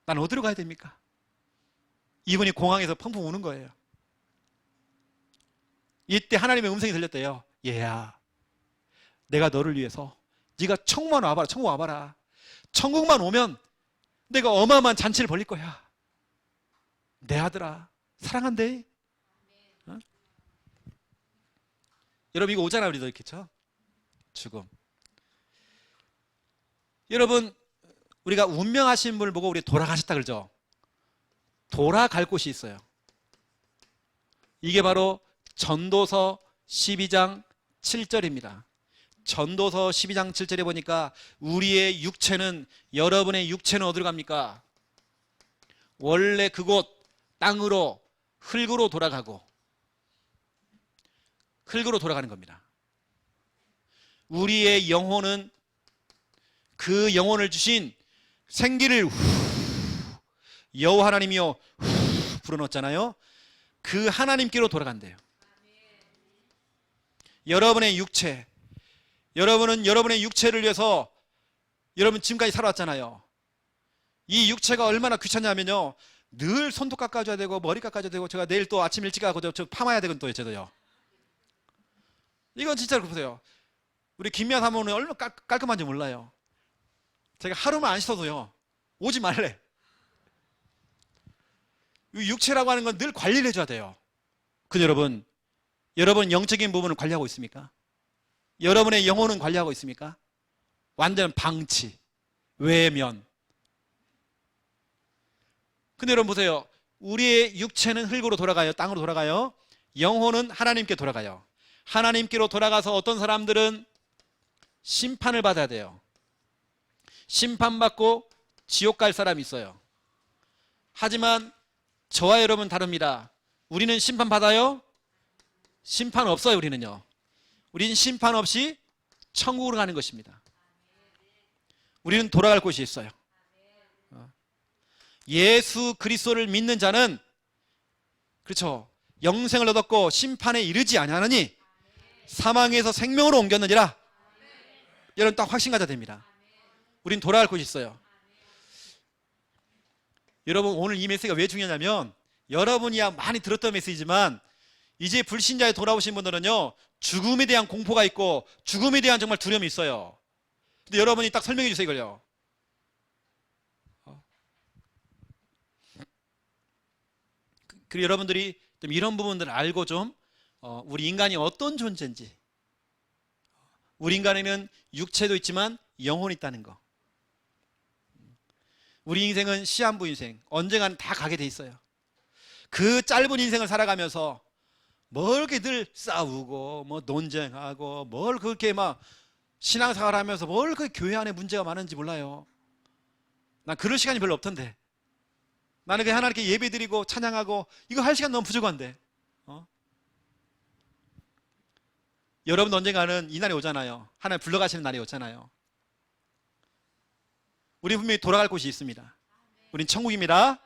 나는 어디로 가야 됩니까? 이분이 공항에서 펑펑 우는 거예요. 이때 하나님의 음성이 들렸대요. 얘야 내가 너를 위해서 네가 천국만 와봐라. 천국 와봐라. 천국만 오면 내가 어마어마한 잔치를 벌릴 거야. 내 아들아 사랑한대. 어? 여러분 이거 오잖아. 우리도 이렇게 쳐 죽음. 여러분 우리가 운명하신 분을 보고 우리 돌아가셨다 그러죠. 돌아갈 곳이 있어요. 이게 바로 전도서 12장 7절입니다. 전도서 12장 7절에 보니까 우리의 육체는, 여러분의 육체는 어디로 갑니까? 원래 그곳 땅으로 흙으로 돌아가고, 흙으로 돌아가는 겁니다. 우리의 영혼은 그 영혼을 주신 생기를 여호와 하나님이요 불어넣었잖아요. 그 하나님께로 돌아간대요. 여러분의 육체, 여러분은 여러분의 육체를 위해서 여러분 지금까지 살아왔잖아요. 이 육체가 얼마나 귀찮냐면요, 늘 손도 깎아줘야 되고 머리 깎아줘야 되고, 제가 내일 또 아침 일찍 가고 저 파마해야 되건 또 저도요. 이건 진짜로 보세요. 우리 김미아 사모는 얼마나 깔끔한지 몰라요. 제가 하루만 안 씻어도요 오지 말래. 육체라고 하는 건 늘 관리를 해줘야 돼요. 근데 여러분 영적인 부분을 관리하고 있습니까? 여러분의 영혼은 관리하고 있습니까? 완전 방치, 외면. 근데 여러분 보세요. 우리의 육체는 흙으로 돌아가요. 땅으로 돌아가요. 영혼은 하나님께 돌아가요. 하나님께로 돌아가서 어떤 사람들은 심판을 받아야 돼요. 심판받고 지옥 갈 사람이 있어요. 하지만 저와 여러분 다릅니다. 우리는 심판 받아요? 심판 없어요. 우리는요. 우리는 심판 없이 천국으로 가는 것입니다. 우리는 돌아갈 곳이 있어요. 예수 그리스도를 믿는 자는 그렇죠. 영생을 얻었고 심판에 이르지 아니하느니 사망에서 생명으로 옮겼느니라. 여러분 딱 확신 가져야 됩니다. 우린 돌아갈 곳이 있어요. 여러분 오늘 이 메시지가 왜 중요하냐면 여러분이야 많이 들었던 메시지지만 이제 불신자에 돌아오신 분들은요 죽음에 대한 공포가 있고 죽음에 대한 정말 두려움이 있어요. 근데 여러분이 딱 설명해 주세요 이걸요. 그리고 여러분들이 좀 이런 부분들을 알고 좀 우리 인간이 어떤 존재인지, 우리 인간에는 육체도 있지만 영혼이 있다는 거. 우리 인생은 시한부 인생, 언젠가는 다 가게 돼 있어요. 그 짧은 인생을 살아가면서 뭘 이렇게 늘 싸우고 뭐 논쟁하고 뭘 그렇게 막 신앙생활 하면서 뭘 그 교회 안에 문제가 많은지 몰라요. 난 그럴 시간이 별로 없던데. 나는 그냥 하나님께 예배드리고 찬양하고 이거 할 시간 너무 부족한데. 여러분 언젠가는 이 날이 오잖아요. 하나님 불러가시는 날이 오잖아요. 우리 분명히 돌아갈 곳이 있습니다. 우린 천국입니다.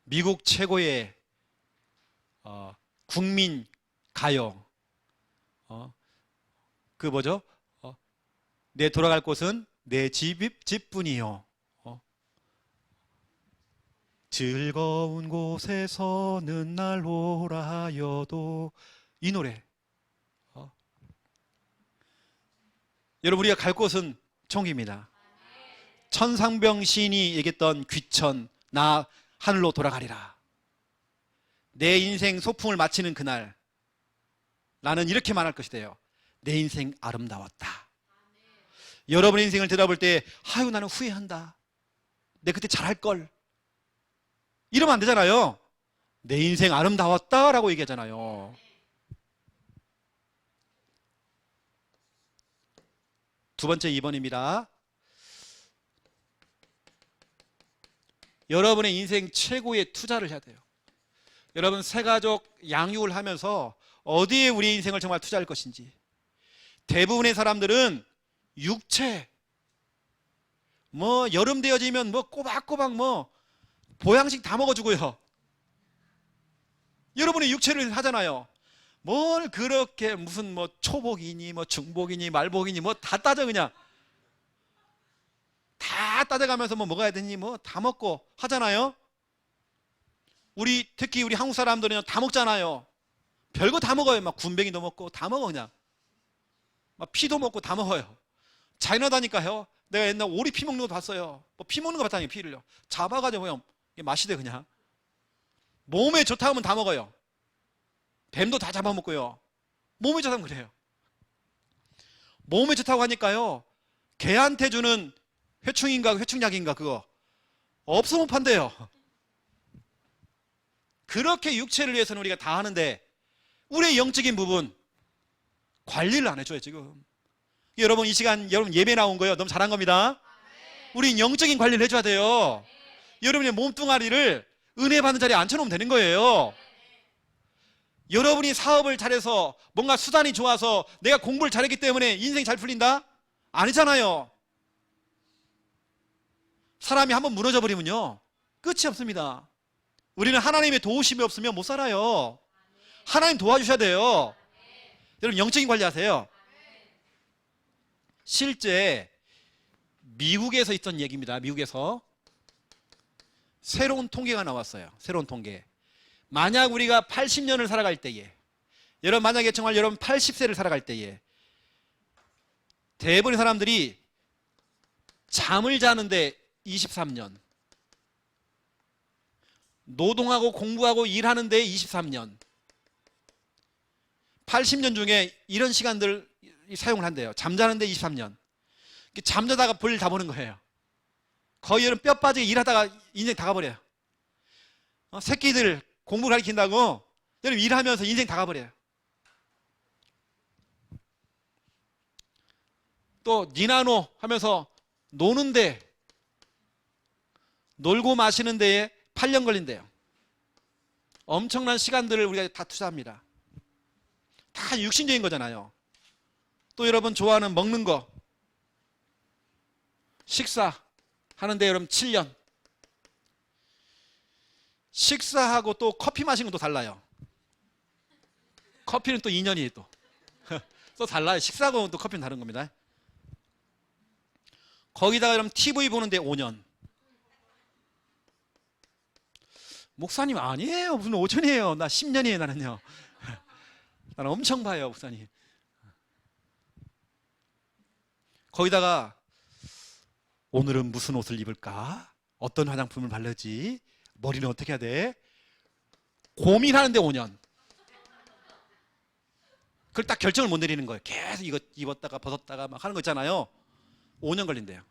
미국 최고의 국민 가요. 그 뭐죠? 내 돌아갈 곳은 내 집뿐이요. 즐거운 곳에서 는날 오라 하여도 이 노래. 여러분 우리가 갈 곳은 천국입니다. 천상병 시인이 얘기했던 귀천 나 하늘로 돌아가리라. 내 인생 소풍을 마치는 그날 나는 이렇게 말할 것이대요. 내 인생 아름다웠다. 여러분의 인생을 되돌아볼 때 아유 나는 후회한다. 내 그때 잘할걸. 이러면 안 되잖아요. 내 인생 아름다웠다라고 얘기하잖아요. 두 번째 2번입니다. 여러분의 인생 최고의 투자를 해야 돼요. 여러분 새가족 양육을 하면서 어디에 우리의 인생을 정말 투자할 것인지. 대부분의 사람들은 육체 뭐 여름 되어지면 뭐 꼬박꼬박 뭐 보양식 다 먹어주고요. 여러분이 육체를 하잖아요. 뭘 그렇게 무슨 뭐 초복이니 뭐 중복이니 말복이니 뭐 다 따져 그냥. 다 따져가면서 뭐 먹어야 되니 뭐 다 먹고 하잖아요. 특히 우리 한국 사람들은 다 먹잖아요. 별거 다 먹어요. 막 군뱅이도 먹고 다 먹어 그냥. 막 피도 먹고 다 먹어요. 잔인하다니까요. 내가 옛날 오리 피 먹는 거 봤어요. 뭐 피 먹는 거 봤다니 피를요. 잡아가지고 그냥 마시대 그냥. 몸에 좋다 하면 다 먹어요. 뱀도 다 잡아먹고요. 몸에 좋다면 그래요. 몸에 좋다고 하니까요. 개한테 주는 회충인가 회충약인가 그거 없으면 판대요. 그렇게 육체를 위해서는 우리가 다 하는데 우리의 영적인 부분 관리를 안 해줘요 지금. 여러분 이 시간 여러분 예배 나온 거예요. 너무 잘한 겁니다. 우린 영적인 관리를 해줘야 돼요. 여러분의 몸뚱아리를 은혜 받는 자리에 앉혀놓으면 되는 거예요. 여러분이 사업을 잘해서 뭔가 수단이 좋아서 내가 공부를 잘했기 때문에 인생이 잘 풀린다? 아니잖아요. 사람이 한번 무너져 버리면요 끝이 없습니다. 우리는 하나님의 도우심이 없으면 못 살아요. 하나님 도와주셔야 돼요. 여러분 영적인 관리하세요. 실제 미국에서 있던 얘기입니다. 미국에서 새로운 통계가 나왔어요. 새로운 통계. 만약 우리가 80년을 살아갈 때에, 여러분 만약에 정말 여러분 80세를 살아갈 때에 대부분의 사람들이 잠을 자는데 23년, 노동하고 공부하고 일하는데 23년, 80년 중에 이런 시간들 사용을 한대요. 잠자는데 23년. 잠자다가 볼 다 보는 거예요. 거의 여러분 뼈 빠지게 일하다가 인생 다 가버려요. 새끼들 공부 가르친다고 여러분 일하면서 인생 다 가버려요. 또 니나노 하면서 노는데, 놀고 마시는 데에 8년 걸린대요. 엄청난 시간들을 우리가 다 투자합니다. 다 육신적인 거잖아요. 또 여러분 좋아하는 먹는 거, 식사 하는데 여러분 7년. 식사하고 또 커피 마시는 것도 달라요. 커피는 또 2년이에요. 또 달라요. 식사하고 또 커피는 다른 겁니다. 거기다가 여러분 TV 보는데 5년. 목사님 아니에요. 무슨 5년이에요. 나 10년이에요. 나는요. 나는 엄청 봐요, 목사님. 거기다가 오늘은 무슨 옷을 입을까? 어떤 화장품을 바르지? 머리는 어떻게 해야 돼? 고민하는데 5년. 그걸 딱 결정을 못 내리는 거예요. 계속 이거 입었다가 벗었다가 막 하는 거 있잖아요. 5년 걸린대요.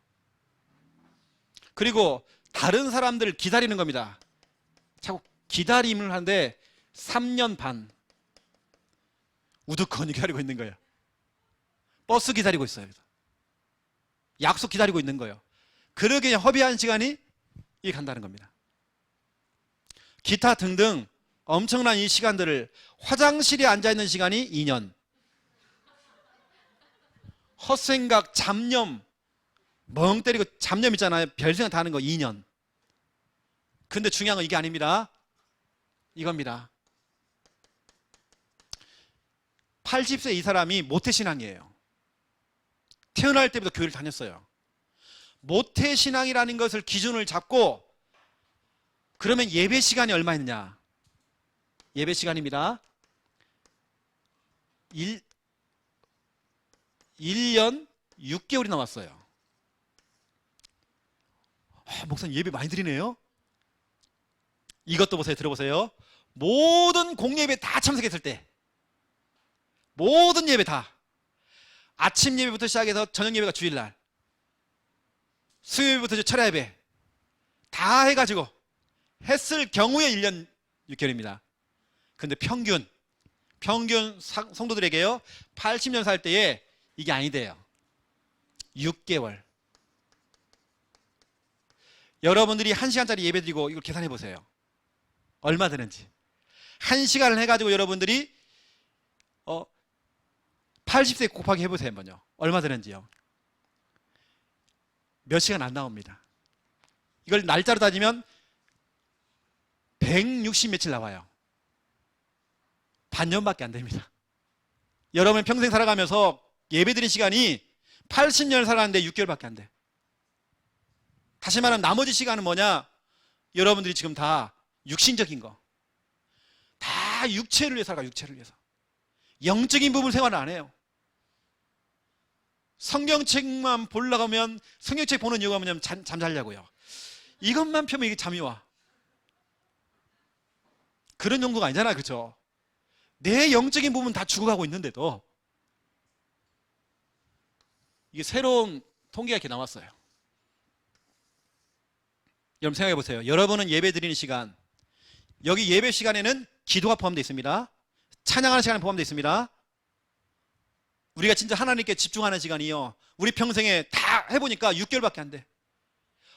그리고 다른 사람들을 기다리는 겁니다. 자꾸 기다림을 하는데 3년 반 우두커니 기다리고 있는 거예요. 버스 기다리고 있어요. 약속 기다리고 있는 거예요. 그러게 허비한 시간이 이게 간다는 겁니다. 기타 등등 엄청난 이 시간들을, 화장실에 앉아있는 시간이 2년, 헛생각, 잡념, 멍 때리고 잡념 있잖아요. 별생각 다 하는 거 2년. 근데 중요한 건 이게 아닙니다. 이겁니다. 80세 이 사람이 모태신앙이에요. 태어날 때부터 교회를 다녔어요. 모태신앙이라는 것을 기준을 잡고, 그러면 예배 시간이 얼마 있느냐? 예배 시간입니다. 1년 6개월이 남았어요. 목사님 예배 많이 드리네요. 이것도 보세요. 들어보세요. 모든 공예배 다 참석했을 때, 모든 예배 다, 아침 예배부터 시작해서 저녁 예배가 주일날, 수요일부터 철야 예배 다 해가지고 했을 경우에 1년 6개월입니다. 근데 평균 성도들에게요, 80년 살 때에 이게 아니대요. 6개월. 여러분들이 1시간짜리 예배 드리고 이걸 계산해 보세요. 얼마 드는지. 1시간을 해가지고 여러분들이 80세 곱하기 해보세요. 한번요. 얼마 드는지요. 몇 시간 안 나옵니다. 이걸 날짜로 따지면 160 며칠 나와요. 반년밖에 안 됩니다. 여러분 평생 살아가면서 예배 드린 시간이 80년을 살았는데 6개월밖에 안 돼. 다시 말하면 나머지 시간은 뭐냐? 여러분들이 지금 다 육신적인 거, 다 육체를 위해서 살아가. 육체를 위해서. 영적인 부분 생활을 안 해요. 성경책만 보려고 하면, 성경책 보는 이유가 뭐냐면 잠자려고요. 이것만 펴면 이게 잠이 와. 그런 정도가 아니잖아, 그렇죠? 내 영적인 부분 다 죽어가고 있는데도. 이게 새로운 통계가 이렇게 나왔어요. 여러분 생각해 보세요. 여러분은 예배 드리는 시간, 여기 예배 시간에는 기도가 포함되어 있습니다. 찬양하는 시간이 포함되어 있습니다. 우리가 진짜 하나님께 집중하는 시간이요, 우리 평생에 다 해보니까 6개월밖에 안 돼.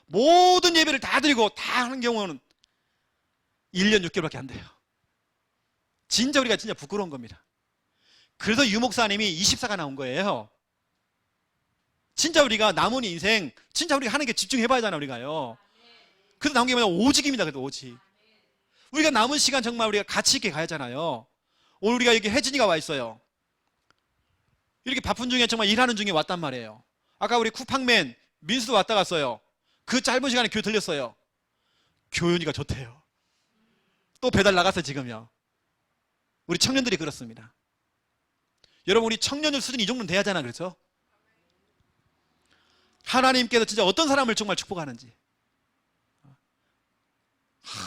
모든 예배를 다 드리고 다 하는 경우는 1년 6개월밖에 안 돼요. 진짜 우리가 진짜 부끄러운 겁니다. 그래서 유 목사님이 24가 나온 거예요. 진짜 우리가 남은 인생, 진짜 우리가 하는 게 집중해봐야 하잖아, 우리가요. 그래서 나온 게 뭐냐, 오직입니다. 그래도 오직. 우리가 남은 시간 정말 우리가 가치 있게 가야 하잖아요. 오늘 우리가 여기 혜진이가 와 있어요. 이렇게 바쁜 중에 정말 일하는 중에 왔단 말이에요. 아까 우리 쿠팡맨 민수도 왔다 갔어요. 그 짧은 시간에 교회 들렸어요. 교윤이가 좋대요. 또 배달 나갔어요, 지금요. 우리 청년들이 그렇습니다. 여러분, 우리 청년들 수준이 이 정도는 돼야 하잖아, 그렇죠? 하나님께서 진짜 어떤 사람을 정말 축복하는지.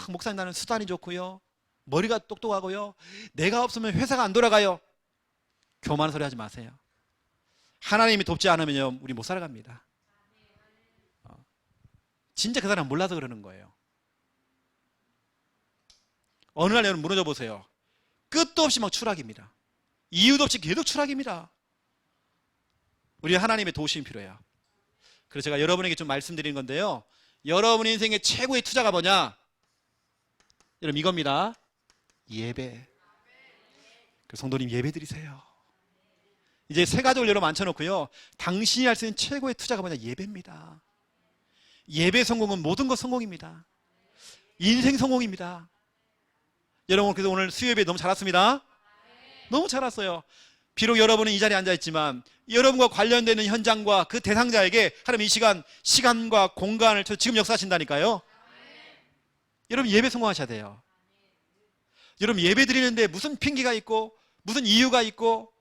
목사님 나는 수단이 좋고요, 머리가 똑똑하고요, 내가 없으면 회사가 안 돌아가요. 교만한 소리 하지 마세요. 하나님이 돕지 않으면요 우리 못 살아갑니다. 진짜 그 사람 몰라서 그러는 거예요. 어느 날 여러분 무너져 보세요. 끝도 없이 막 추락입니다. 이유도 없이 계속 추락입니다. 우리 하나님의 도우심이 필요해요. 그래서 제가 여러분에게 좀 말씀드리는 건데요, 여러분 인생의 최고의 투자가 뭐냐? 여러분 이겁니다. 예배. 그 성도님 예배 드리세요. 이제 세 가족을 여러분 앉혀놓고요, 당신이 할 수 있는 최고의 투자가 뭐냐? 예배입니다. 예배 성공은 모든 것 성공입니다. 인생 성공입니다. 여러분 그래서 오늘 수요예배 너무 잘 왔습니다. 너무 잘 왔어요. 비록 여러분은 이 자리에 앉아있지만 여러분과 관련되는 현장과 그 대상자에게 하나님 이 시간과 공간을 지금 역사하신다니까요. 여러분 예배 성공하셔야 돼요. 여러분 예배 드리는데 무슨 핑계가 있고 무슨 이유가 있고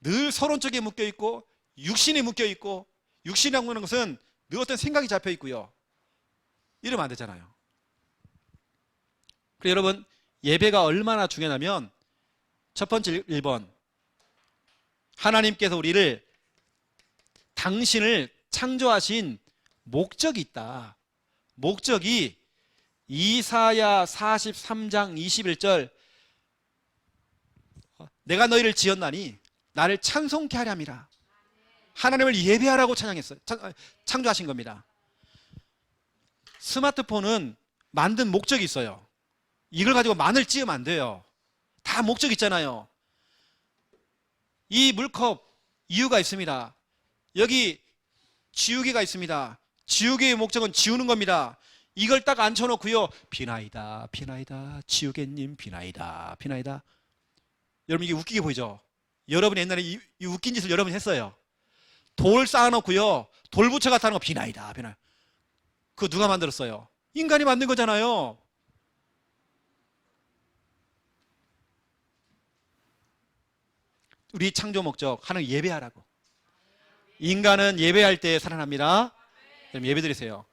늘 서론 쪽에 묶여있고 육신에 묶여있고, 육신이라고 하는 것은 늘 어떤 생각이 잡혀있고요, 이러면 안 되잖아요. 그래서 여러분 예배가 얼마나 중요하냐면, 첫 번째 1번, 하나님께서 당신을 창조하신 목적이 있다. 목적이 이사야 43장 21절, 내가 너희를 지었나니 나를 찬송케 하려 함이라. 하나님을 예배하라고 창조하신 겁니다. 스마트폰은 만든 목적이 있어요. 이걸 가지고 마늘 찌으면 안 돼요. 다 목적 있잖아요. 이 물컵 이유가 있습니다. 여기 지우개가 있습니다. 지우개의 목적은 지우는 겁니다. 이걸 딱 앉혀놓고요, 비나이다 비나이다 지우개님 비나이다 비나이다. 여러분 이게 웃기게 보이죠? 여러분이 옛날에 이 웃긴 짓을 여러분이 했어요. 돌 쌓아놓고요, 돌 부처 같다는 거 비나이다 비나이. 그거 누가 만들었어요? 인간이 만든 거잖아요. 우리 창조 목적 하나님 예배하라고. 인간은 예배할 때 살아납니다. 여러분 예배 드리세요.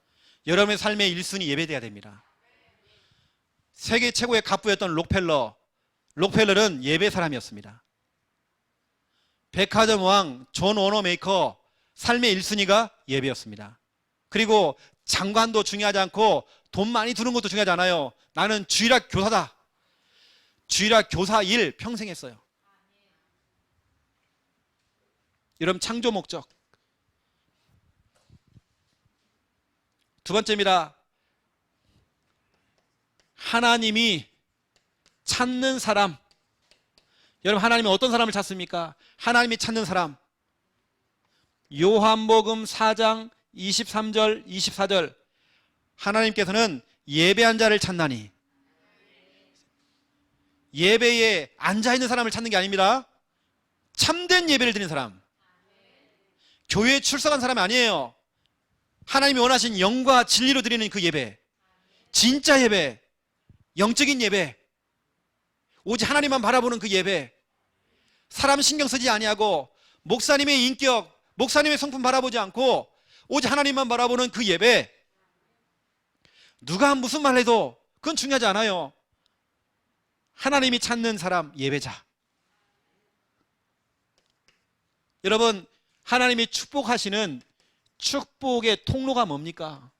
여러분의 삶의 1순위 예배돼야 됩니다. 세계 최고의 갑부였던 록펠러는 예배 사람이었습니다. 백화점 왕 존 워너메이커, 삶의 1순위가 예배였습니다. 그리고 장관도 중요하지 않고 돈 많이 드는 것도 중요하지 않아요. 나는 주일학 교사다. 주일학 교사 일 평생 했어요. 여러분 창조 목적. 두 번째입니다. 하나님이 찾는 사람. 여러분 하나님은 어떤 사람을 찾습니까? 하나님이 찾는 사람. 요한복음 4장 23절 24절, 하나님께서는 예배한 자를 찾나니. 예배에 앉아있는 사람을 찾는 게 아닙니다. 참된 예배를 드리는 사람, 교회에 출석한 사람이 아니에요. 하나님이 원하신 영과 진리로 드리는 그 예배, 진짜 예배, 영적인 예배, 오직 하나님만 바라보는 그 예배, 사람 신경 쓰지 아니하고 목사님의 인격, 목사님의 성품 바라보지 않고 오직 하나님만 바라보는 그 예배. 누가 무슨 말 해도 그건 중요하지 않아요. 하나님이 찾는 사람, 예배자. 여러분 하나님이 축복하시는 축복의 통로가 뭡니까?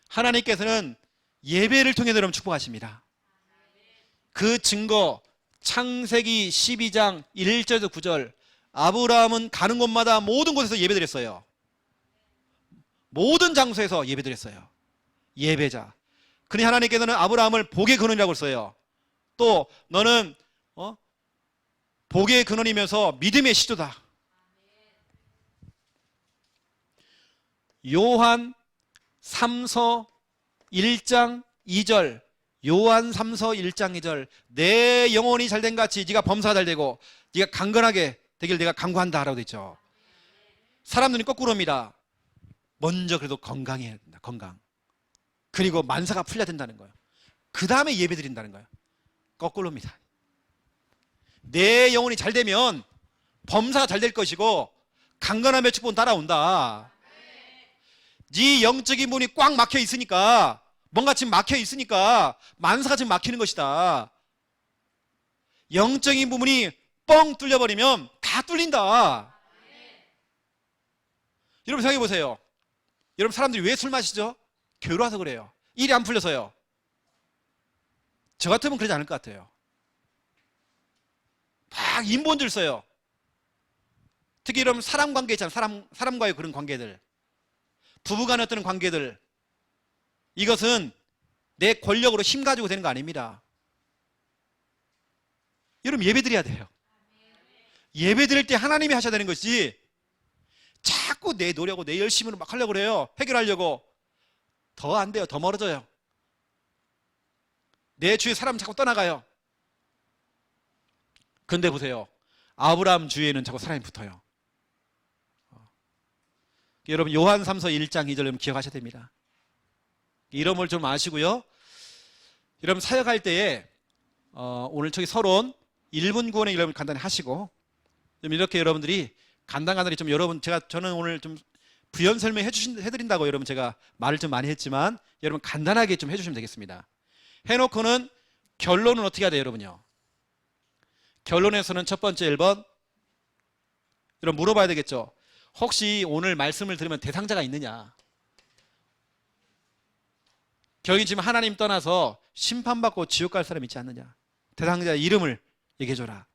하나님께서는 예배를 통해 여러분 축복하십니다. 그 증거 창세기 12장 1절에서 9절, 아브라함은 가는 곳마다 모든 곳에서 예배드렸어요. 모든 장소에서 예배드렸어요. 예배자. 그러니 하나님께서는 아브라함을 복의 근원이라고 써요. 또 너는 복의 근원이면서 믿음의 시조다. 요한 3서 1장 2절, 요한 3서 1장 2절, 내 영혼이 잘된 같이 네가 범사가 잘되고 네가 강건하게 되길 내가 간구한다 라고 되어 있죠. 사람들은 거꾸로입니다. 먼저 그래도 건강해야 된다. 건강. 그리고 만사가 풀려야 된다는 거예요. 그 다음에 예배 드린다는 거예요. 거꾸로입니다. 내 영혼이 잘 되면 범사가 잘 될 것이고 강건함의 축복은 따라온다. 네 영적인 문이 꽉 막혀 있으니까, 뭔가 지금 막혀 있으니까 만사가 지금 막히는 것이다. 영적인 부분이 뻥 뚫려버리면 다 뚫린다. 여러분 생각해 보세요. 여러분 사람들이 왜 술 마시죠? 괴로워서 그래요. 일이 안 풀려서요. 저 같으면 그러지 않을 것 같아요. 막 인본줄 써요. 특히 이런 사람 관계 있잖아요. 사람과의 그런 관계들, 부부간의 어떤 관계들, 이것은 내 권력으로 힘 가지고 되는 거 아닙니다. 여러분 예배 드려야 돼요. 예배 드릴 때 하나님이 하셔야 되는 것이지, 자꾸 내 노력으로 내 열심으로 막 하려고 그래요. 해결하려고. 더 안 돼요. 더 멀어져요. 내 주위에 사람 자꾸 떠나가요. 그런데 보세요. 아브라함 주위에는 자꾸 사람이 붙어요. 여러분 요한 3서 1장 2절 여러분 기억하셔야 됩니다. 이름을 좀 아시고요. 여러분 사역할 때에 오늘 저기 서론 1분 구원의 여러분 간단히 하시고, 좀 이렇게 여러분들이 간단히 좀 저는 오늘 좀 부연 설명 해드린다고 여러분 제가 말을 좀 많이 했지만, 여러분 간단하게 좀 해주시면 되겠습니다. 해놓고는 결론은 어떻게 해야 돼요, 여러분요? 결론에서는 첫 번째 1번, 여러분 물어봐야 되겠죠. 혹시 오늘 말씀을 들으면 대상자가 있느냐? 결국 지금 하나님 떠나서 심판받고 지옥 갈 사람 있지 않느냐? 대상자 이름을 얘기해줘라.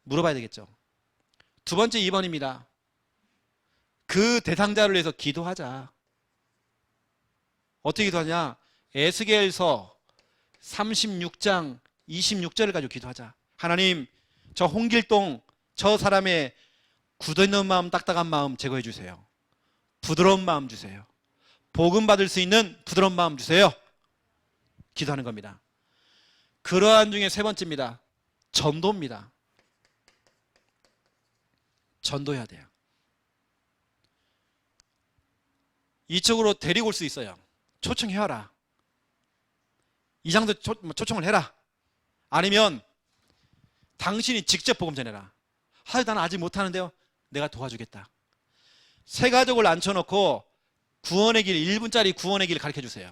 물어봐야 되겠죠. 두 번째 2번입니다. 그 대상자를 위해서 기도하자. 어떻게 기도하냐? 에스겔서 36장 26절을 가지고 기도하자. 하나님, 저 홍길동 저 사람의 굳어있는 마음, 딱딱한 마음 제거해 주세요. 부드러운 마음 주세요. 복음 받을 수 있는 부드러운 마음 주세요. 기도하는 겁니다. 그러한 중에 세 번째입니다. 전도입니다. 전도해야 돼요. 이쪽으로 데리고 올 수 있어요. 초청해와라. 이 장도 초청을 해라. 아니면 당신이 직접 복음 전해라. 나는 아직 못하는데요. 내가 도와주겠다. 세 가족을 앉혀놓고 구원의 길, 1분짜리 구원의 길을 가르쳐 주세요.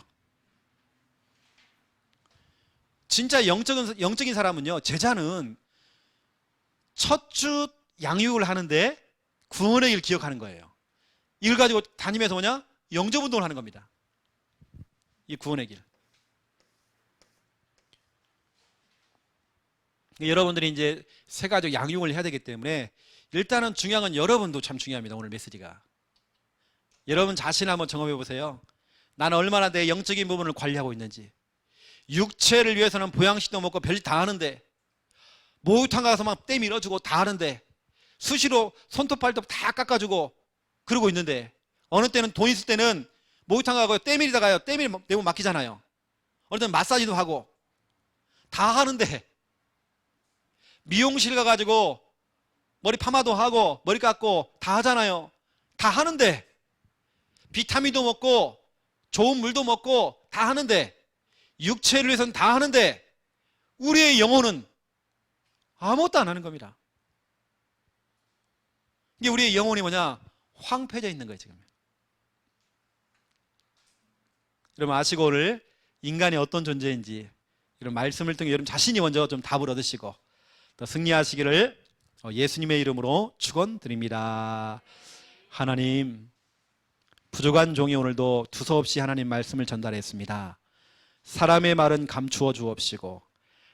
진짜 영적인 사람은요, 제자는 첫 주 양육을 하는데 구원의 길 기억하는 거예요. 이걸 가지고 다니면서 뭐냐? 영접 운동을 하는 겁니다. 이 구원의 길. 여러분들이 이제 세 가족 양육을 해야 되기 때문에 일단은 중요한 건 여러분도 참 중요합니다. 오늘 메시지가. 여러분 자신 한번 점검해 보세요. 나는 얼마나 내 영적인 부분을 관리하고 있는지. 육체를 위해서는 보양식도 먹고 별짓 다 하는데, 목욕탕 가서 막 때 밀어주고 다 하는데, 수시로 손톱 발톱 다 깎아주고 그러고 있는데, 어느 때는 돈 있을 때는 목욕탕 가고 때 밀다가요, 때 밀 내면 막히잖아요. 어느 때는 마사지도 하고 다 하는데, 미용실 가가지고 머리 파마도 하고 머리 깎고 다 하잖아요. 다 하는데, 비타민도 먹고 좋은 물도 먹고 다 하는데, 육체를 위해서는 다 하는데, 우리의 영혼은 아무것도 안 하는 겁니다. 이게 우리의 영혼이 뭐냐? 황폐해져 있는 거예요, 지금. 여러분 아시고 오늘 인간이 어떤 존재인지 이런 말씀을 통해 여러분 자신이 먼저 좀 답을 얻으시고 더 승리하시기를 예수님의 이름으로 축원드립니다. 하나님, 부족한 종이 오늘도 두서없이 하나님 말씀을 전달했습니다. 사람의 말은 감추어 주옵시고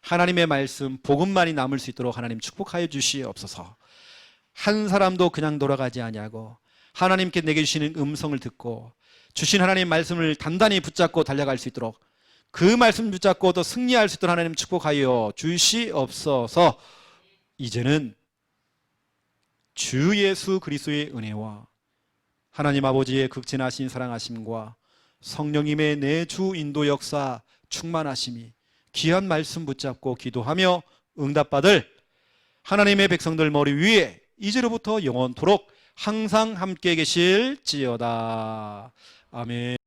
하나님의 말씀 복음만이 남을 수 있도록 하나님 축복하여 주시옵소서. 한 사람도 그냥 돌아가지 아니하고 하나님께 내게 주시는 음성을 듣고 주신 하나님 말씀을 단단히 붙잡고 달려갈 수 있도록, 그 말씀 붙잡고 더 승리할 수 있도록 하나님 축복하여 주시옵소서. 이제는 주 예수 그리스도의 은혜와 하나님 아버지의 극진하신 사랑하심과 성령님의 내 주 인도 역사 충만하심이 귀한 말씀 붙잡고 기도하며 응답받을 하나님의 백성들 머리 위에 이제로부터 영원토록 항상 함께 계실지어다. 아멘.